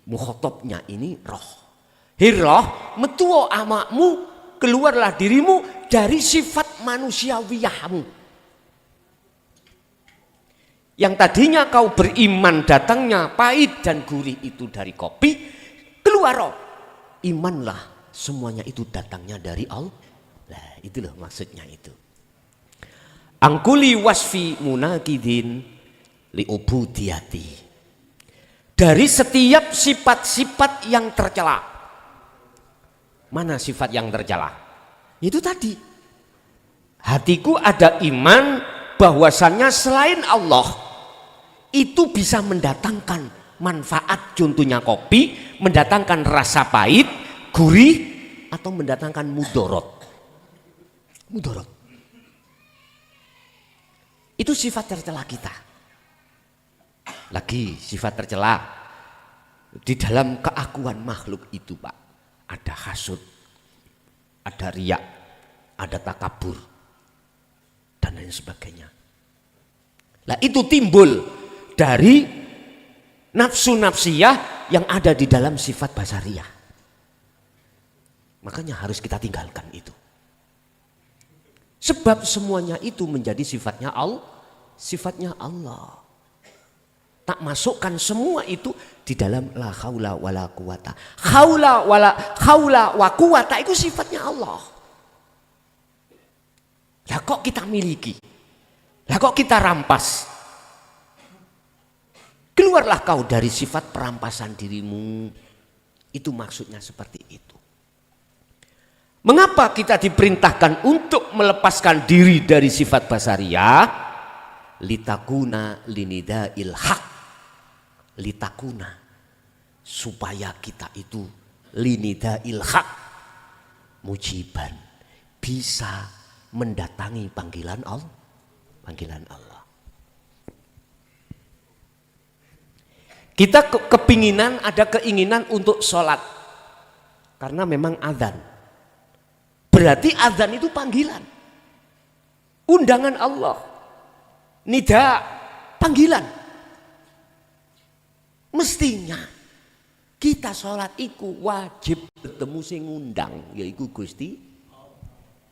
mukhatabnya ini roh. Hiroh metuo amakmu, keluarlah dirimu dari sifat manusiawiyahmu. Yang tadinya kau beriman datangnya pahit dan gurih itu dari kopi, keluar roh. Imanlah semuanya itu datangnya dari Allah. Nah, itu loh maksudnya itu. Angkuli wasfi munakidin liubudiyati. Dari setiap sifat-sifat yang tercela. Mana sifat yang tercela? Itu tadi. Hatiku ada iman bahwasannya selain Allah itu bisa mendatangkan manfaat, contohnya kopi, mendatangkan rasa pahit, gurih, atau mendatangkan mudorot. Mudorot. Itu sifat tercela kita. Lagi sifat tercela di dalam keakuan makhluk itu, Pak, ada hasud, ada riak, ada takabur, dan lain sebagainya. Nah, itu timbul dari nafsu-nafsiyah yang ada di dalam sifat basariyah. Makanya harus kita tinggalkan itu. Sebab semuanya itu menjadi sifatnya Allah, sifatnya Allah. Tak masukkan semua itu di dalam la haula wala quwata. Haula wa quwata itu sifatnya Allah. Lah kok kita miliki? Lah kok kita rampas? Keluarlah kau dari sifat perampasan dirimu. Itu maksudnya seperti itu. Mengapa kita diperintahkan untuk melepaskan diri dari sifat basariyah? Litakuna linidail haq. Litakuna, supaya kita itu linidail haq, mujiban, bisa mendatangi panggilan Allah. Panggilan Allah. Kita kepinginan, ada keinginan untuk sholat. Karena memang azan. Berarti azan itu panggilan. Undangan Allah. Nida, panggilan. Mestinya kita sholat iku wajib bertemu sing ngundang, yaitu Gusti.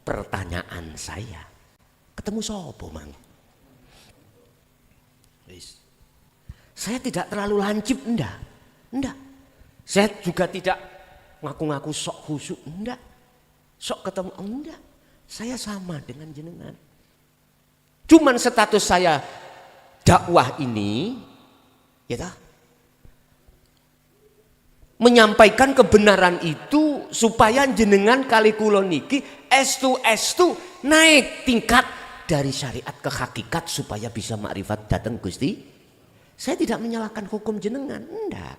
Pertanyaan saya, ketemu sapa mang? Saya tidak terlalu lancip, enggak. Saya juga tidak ngaku-ngaku sok khusyuk, enggak. Sok ketemu, enggak. Saya sama dengan jenengan. Cuman status saya dakwah ini, ya toh, menyampaikan kebenaran itu supaya jenengan kali kula niki estu naik tingkat dari syariat ke hakikat supaya bisa makrifat datang Gusti. Saya tidak menyalahkan hukum jenengan, enggak.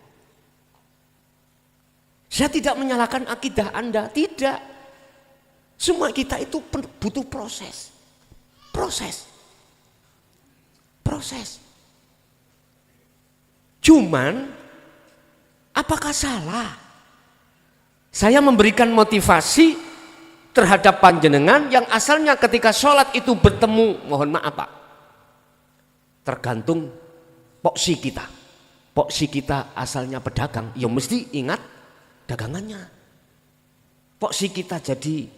Saya tidak menyalahkan akidah Anda, tidak. Semua kita itu butuh proses. Cuman apakah salah saya memberikan motivasi terhadap panjenengan yang asalnya ketika sholat itu bertemu, mohon maaf Pak, tergantung poksi kita. Poksi kita asalnya pedagang, ya mesti ingat dagangannya. Poksi kita jadi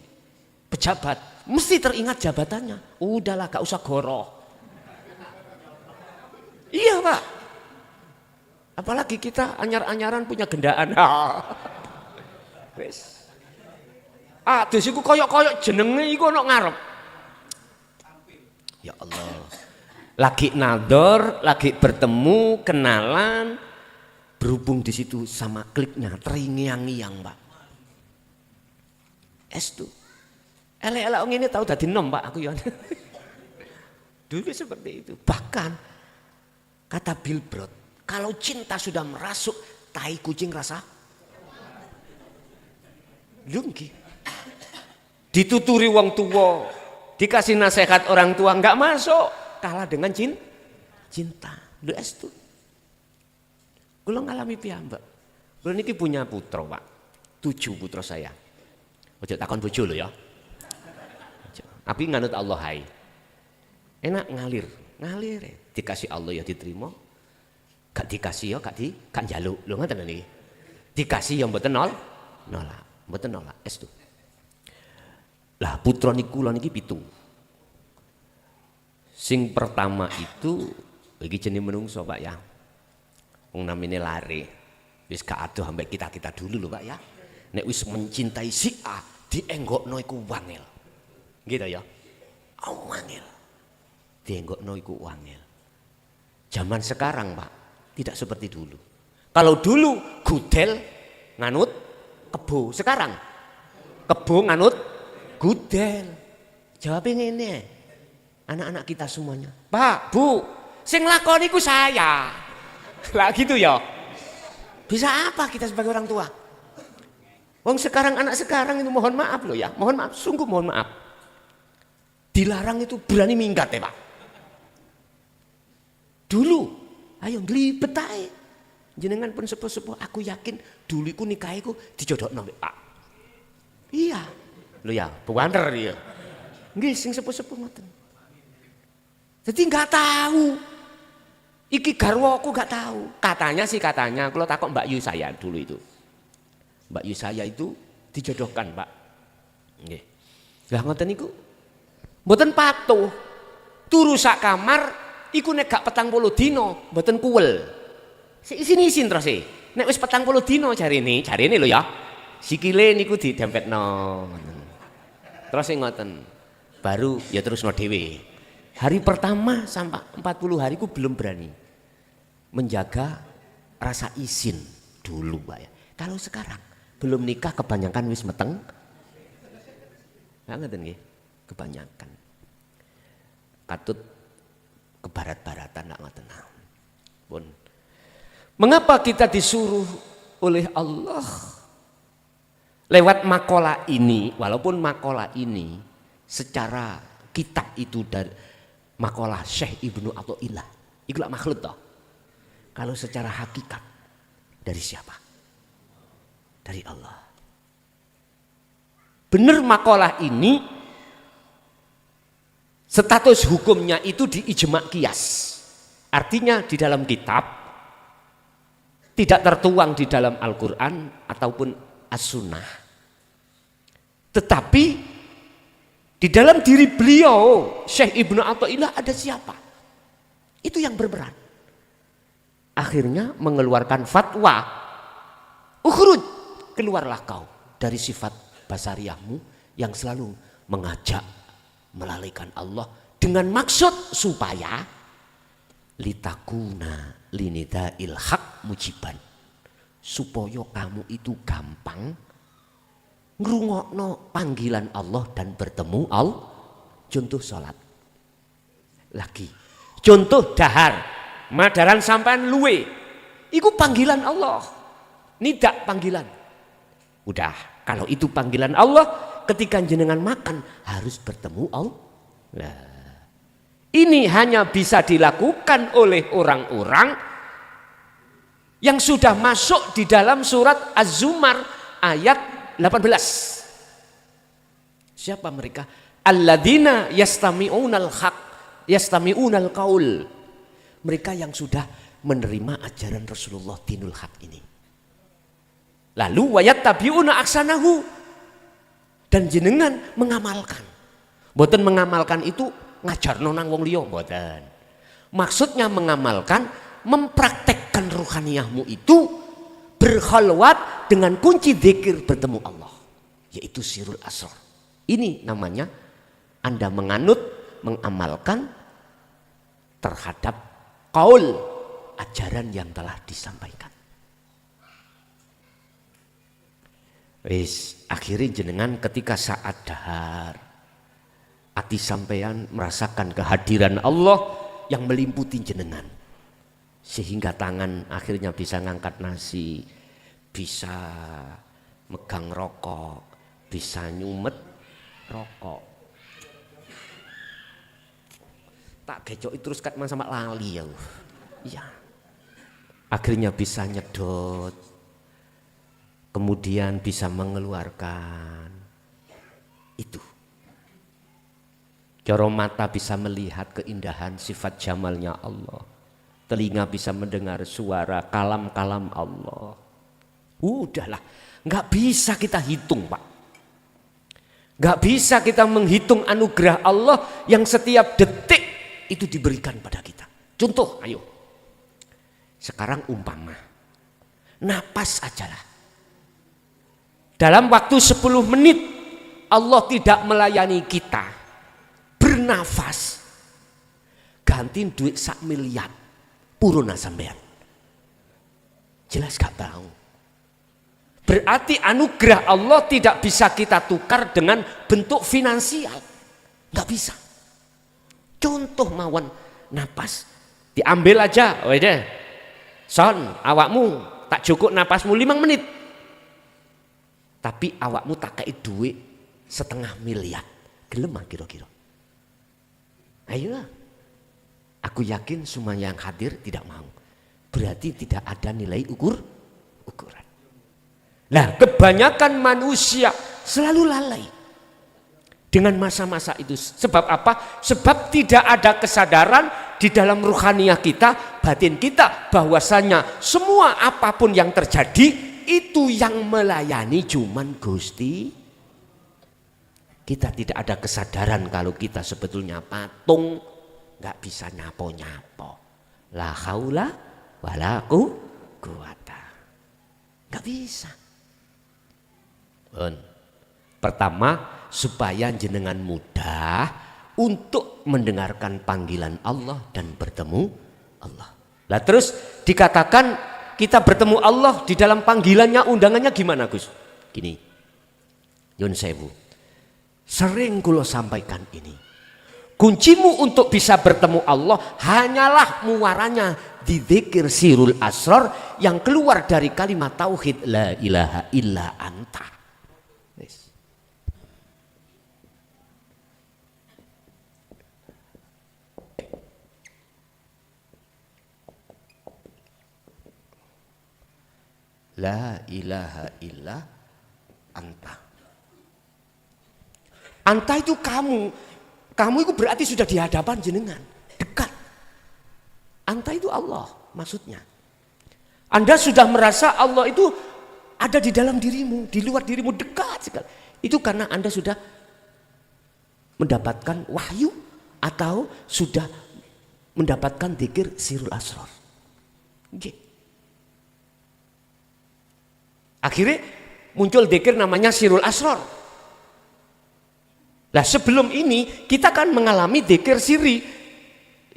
pejabat, mesti teringat jabatannya. Udahlah, gak usah goroh. Iya Pak. Apalagi kita anyar-anyaran punya gendaan. Wes. Terus iku koyok-koyok jenenge iku ana ngarep. Ya Allah. Lagi nador, lagi bertemu, kenalan, berhubung di situ sama kliknya teringiang-ngiang Pak. Estu. Elek-elek ngene tahu dadi nom Pak aku ya. Dulu seperti itu. Bahkan kata Bilbrot, kalau cinta sudah merasuk, tai kucing rasa lungki. Dituturi wong tua, dikasih nasihat orang tua nggak masuk, kalah dengan cinta. Lu estu. Kulo ngalami piyambak. Kulo niki punya putra, Pak. 7 putra saya. Ojo takon bojo lho ya. Api nganut Allah hai. Enak ngalir ya. Dikasih Allah ya diterima. Gak dikasih ya gak njaluk. Lho ngoten niki. Dikasih ya mboten nolak. Mboten nolak. Estu. Lah putra niku kula niki 7. Sing pertama itu iki jenenge menungso Pak ya. Wong namine lare. Wis gak adoh ambek kita dulu lho Pak ya. Nek wis mencintai si A dienggokno iku wangel. Gitu ya. Wangel. Dienggokno iku wangel. Zaman sekarang Pak tidak seperti dulu. Kalau dulu gudel nganut kebo, sekarang kebo nganut gudel. Jawabnya ngene. Anak-anak kita semuanya, Pak, Bu, sing lakoni ku saya. Lah gitu ya. Bisa apa kita sebagai orang tua? Wong sekarang anak sekarang itu mohon maaf loh ya. Mohon maaf, sungguh mohon maaf. Dilarang itu berani minggat ya Pak. Dulu, ayo nglibet ae. Jenengan pun sepuh-sepuh, aku yakin dulu iku nikah iku dijodokno Pak. Iya. Lho ya, buanter ya. Nggih sing sepuh-sepuh ngoten. Jadi nggak tahu. Iki garwaku nggak tahu. Katanya, kalau takut Mbak Yu saya dulu itu. Mbak Yu saya itu dijodohkan Pak. Nggih. Lah ngoten niku. Mboten patuh. Turu sak kamar iku nek gak 40 dina mboten kuwel. Isin-isin terus e. Nek wis 40 dina jarine lho ya. Sikile niku didempetno. Terus ngoten. Baru ya terusno dhewe. Hari pertama sampai 40 hari ku belum berani menjaga rasa izin dulu Pak ya. Kalau sekarang belum nikah kebanyakan wis meteng. Nggak ngerti nggih? Kebanyakan. Katut ke barat-baratan nggak ngerti. Pun. Mengapa kita disuruh oleh Allah lewat makalah ini, walaupun makalah ini secara kitab itu dari makalah Syekh Ibnu Athaillah. Ikulah makhluk toh. Kalau secara hakikat dari siapa? Dari Allah. Benar makalah ini status hukumnya itu di ijma' qiyas. Artinya di dalam kitab tidak tertuang di dalam Al-Qur'an ataupun As-Sunnah. Tetapi di dalam diri beliau, Syekh Ibnu Athaillah ada siapa? Itu yang berperan. Akhirnya mengeluarkan fatwa. Ukhruj, keluarlah kau dari sifat basariyahmu yang selalu mengajak melalaikan Allah dengan maksud supaya litakuna linidail haq mujiban. Supaya kamu itu gampang ngrungokno panggilan Allah dan bertemu Allah. Contoh sholat lagi, contoh dahar madaran sampean luwe iku panggilan Allah, nidak panggilan. Udah, kalau itu panggilan Allah, ketika jenengan makan harus bertemu Allah. Nah, ini hanya bisa dilakukan oleh orang-orang yang sudah masuk di dalam surat Az-Zumar ayat 18. Siapa mereka? Alladzina yastami'unal haq, yastami'unal qaul. Mereka yang sudah menerima ajaran Rasulullah dinul haq ini. Lalu wayattabi'una aksanahu. Dan jenengan mengamalkan. Mboten mengamalkan itu ngajarno nang wong liya mboten. Maksudnya mengamalkan, mempraktekkan ruhaniyahmu itu berkhalwat dengan kunci zikir bertemu Allah, yaitu sirul asrar. Ini namanya Anda menganut, mengamalkan terhadap qaul, ajaran yang telah disampaikan. Wis, akhirnya jenengan ketika saat dahar ati sampean merasakan kehadiran Allah yang meliputi jenengan. Sehingga tangan akhirnya bisa ngangkat nasi, bisa megang rokok, bisa nyumet rokok. Tak gecok terus kat sama lali ya. Iya. Akhirnya bisa nyedot. Kemudian bisa mengeluarkan. Itu. Coro mata bisa melihat keindahan sifat jamalnya Allah. Telinga bisa mendengar suara kalam-kalam Allah. Udahlah, nggak bisa kita hitung Pak. Nggak bisa kita menghitung anugerah Allah yang setiap detik itu diberikan pada kita. Contoh, ayo. Sekarang umpama, napas ajalah. Dalam waktu 10 menit Allah tidak melayani kita. Bernafas. Gantiin duit 1 miliar. Puruna sampean. Jelas gak tahu. Berarti anugerah Allah tidak bisa kita tukar dengan bentuk finansial. Gak bisa. Contoh mawon napas. Diambil aja. Wede. Son, awakmu tak cukup napasmu 5 menit. Tapi awakmu tak kei duit 0,5 miliar. Gelem kira-kira. Ayolah. Aku yakin semua yang hadir tidak mau. Berarti tidak ada nilai ukuran. Nah, kebanyakan manusia selalu lalai dengan masa-masa itu. Sebab apa? Sebab tidak ada kesadaran di dalam ruhaniyah kita, batin kita, bahwasanya semua apapun yang terjadi itu yang melayani cuman Gusti. Kita tidak ada kesadaran kalau kita sebetulnya patung, nggak bisa nyapo-nyapo. La haula wala quwata. Nggak bisa. Pertama, supaya jenengan mudah untuk mendengarkan panggilan Allah dan bertemu Allah. Lah terus dikatakan kita bertemu Allah di dalam panggilannya, undangannya gimana Gus? Gini, Yun Sewu, sering kulo sampaikan ini. Kuncimu untuk bisa bertemu Allah hanyalah muaranya di dzikir sirul asrar yang keluar dari kalimat tauhid la ilaha illa anta. Yes. La ilaha illa anta. Anta itu kamu. Kamu itu berarti sudah di hadapan jenengan. Dekat. Anta itu Allah maksudnya. Anda sudah merasa Allah itu ada di dalam dirimu. Di luar dirimu dekat sekali. Itu karena Anda sudah mendapatkan wahyu. Atau sudah mendapatkan dzikir sirul asrar. Okay. Akhirnya muncul dzikir namanya sirul asrar. Nah sebelum ini kita kan mengalami dzikir siri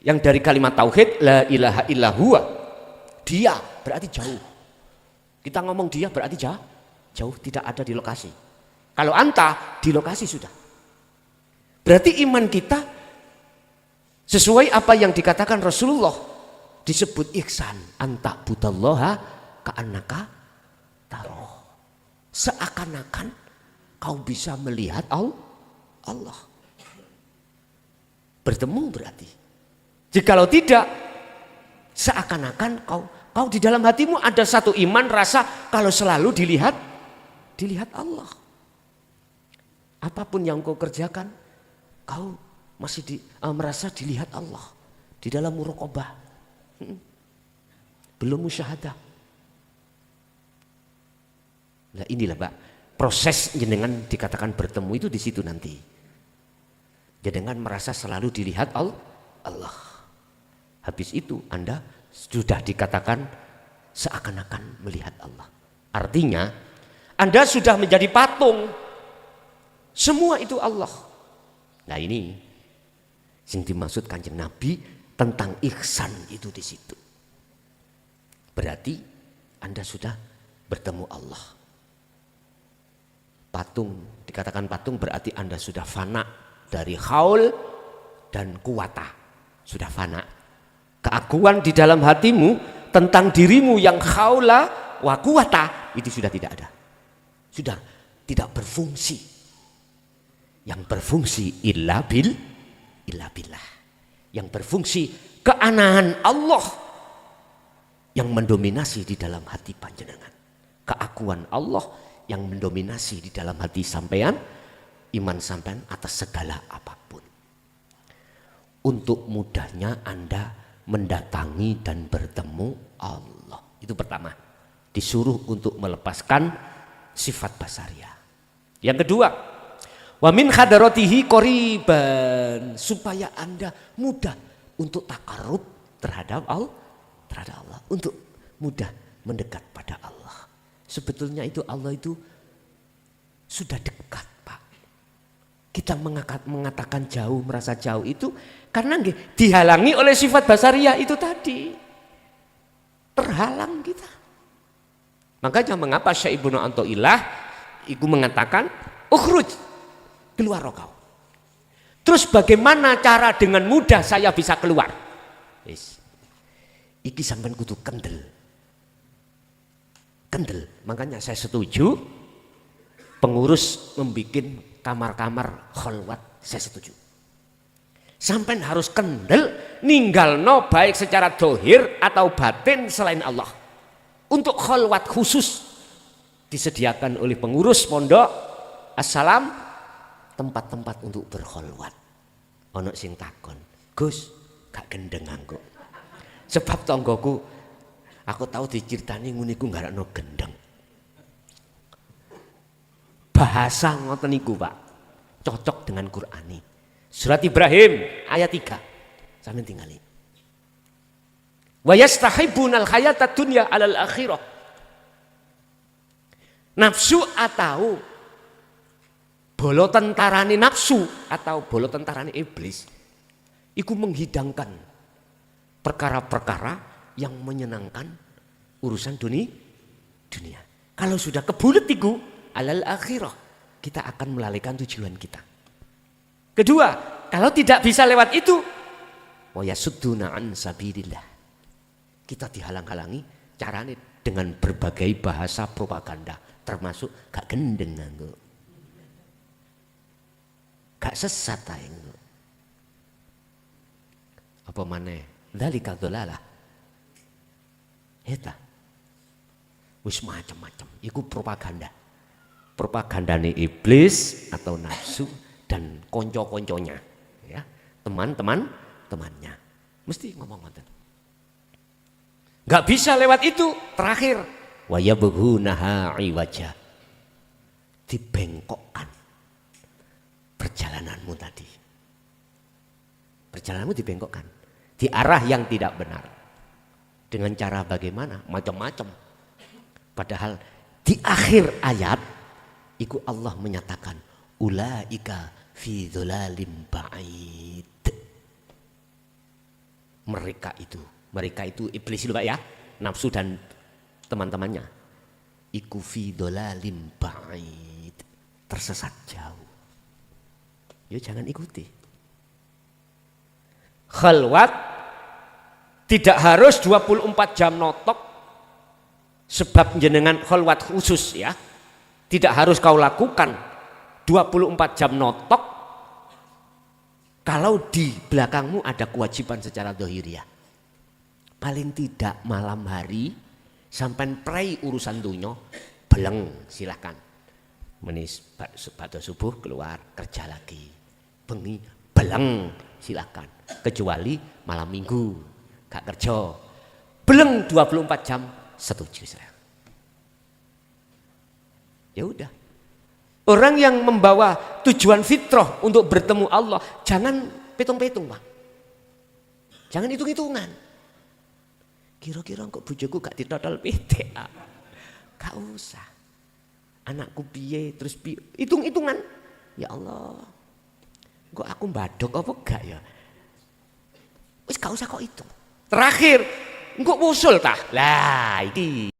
yang dari kalimat tauhid la ilaha illa huwa. Dia berarti jauh. Kita ngomong dia berarti jauh, tidak ada di lokasi. Kalau anta di lokasi sudah. Berarti iman kita sesuai apa yang dikatakan Rasulullah, disebut ihsan. Anta budallaha ka'annaka taroh. Seakan-akan kau bisa melihat Allah. Bertemu berarti. Jikalau tidak, seakan-akan kau di dalam hatimu ada satu iman rasa kalau selalu dilihat Allah. Apapun yang kau kerjakan, kau masih merasa dilihat Allah di dalam muraqabah. Belum musyahadah. Nah inilah Pak, proses jenengan dikatakan bertemu itu di situ nanti. Jenengan merasa selalu dilihat Allah. Habis itu Anda sudah dikatakan seakan-akan melihat Allah. Artinya Anda sudah menjadi patung. Semua itu Allah. Nah ini yang dimaksud Kanjeng Nabi tentang ihsan itu di situ. Berarti Anda sudah bertemu Allah. Patung, dikatakan patung berarti Anda sudah fana dari haul dan kuwata. Sudah fana. Keaguan di dalam hatimu tentang dirimu yang haula wa kuwata itu sudah tidak ada. Sudah tidak berfungsi. Yang berfungsi illa billah. Yang berfungsi keanehan Allah yang mendominasi di dalam hati panjenengan. Keakuan Allah yang mendominasi di dalam hati sampean, iman sampean atas segala apapun. untuk mudahnya Anda mendatangi dan bertemu Allah. Itu pertama, disuruh untuk melepaskan sifat basariah. Yang kedua, wa min hadaratihi qoriban, supaya Anda mudah untuk takarub terhadap Allah, untuk mudah mendekat pada Allah. Sebetulnya itu Allah itu sudah dekat, Pak. Kita mengatakan jauh, merasa jauh itu karena dihalangi oleh sifat basariah itu tadi. Terhalang kita. Makanya mengapa Syekh Ibnu Athaillah itu mengatakan ukhruj, keluar kau. Terus bagaimana cara dengan mudah saya bisa keluar? Yes. Iki sampean kudu kendel. Makanya saya setuju pengurus membuat kamar-kamar khalwat, saya setuju. Sampean harus kendel, ninggalno baik secara dohir atau batin selain Allah. Untuk khalwat khusus disediakan oleh pengurus pondok Assalam tempat-tempat untuk berkhalwat. Ono sing takon, Gus, gak gendeng anggo. Sebab tonggoku, aku tahu diceritani nguniku gak ada gendeng. Bahasa ngoten niku, Pak. Cocok dengan Qur'ani. Surat Ibrahim ayat 3. Sampeyan tingali. Wa yastahibbunal hayatad dunya 'alal akhirah. Nafsu atau bolo tentarane nafsu atau bolo tentarane iblis iku menghidangkan perkara-perkara yang menyenangkan urusan dunia. Kalau sudah kebulet iku alal akhirah, kita akan melalaikan tujuan kita. Kedua, kalau tidak bisa lewat itu, wa yasudduna an sabilillah. Kita dihalang-halangi caranya dengan berbagai bahasa propaganda, termasuk gak gendeng nganggo. Gak sesat ae. Apa maneh? Dzalika dzalalah. Eta. Wis macam-macam, iku propaganda. Propagandane iblis atau nafsu dan konco-konconya, ya, temannya mesti ngomong ngoten. Nggak bisa lewat itu. Terakhir, wa yabghunaha iwaja, dibengkokkan perjalananmu tadi. Perjalananmu dibengkokkan di arah yang tidak benar. Dengan cara bagaimana? Macam-macam. Padahal di akhir ayat iku Allah menyatakan ulaika fi dzalalim ba'id. Mereka itu iblis itu, Pak, ya, nafsu dan teman-temannya. Iku fi dzalalim ba'id, tersesat jauh. Ya jangan ikuti. Khalwat tidak harus 24 jam notok, sebab jenengan khalwat khusus, ya. Tidak harus kau lakukan 24 jam notok kalau di belakangmu ada kewajiban secara dohiriah. Paling tidak malam hari sampai prai urusan dunia beleng, silahkan. Menis pada subuh keluar kerja lagi. Bengi beleng, silahkan. Kecuali malam minggu gak kerja. Beleng 24 jam, setuju saya. Ya udah. Orang yang membawa tujuan fitrah untuk bertemu Allah, jangan petung-petung, Pak. Jangan hitung-hitungan. Kira-kira kok bojoku gak ditodol PTA. Gak usah. Anakku piye terus piye. Hitung-hitungan. Ya Allah. Kok aku mbadok apa gak ya? Wis gak usah kok hitung. Terakhir, kok usul tah. Lah, iki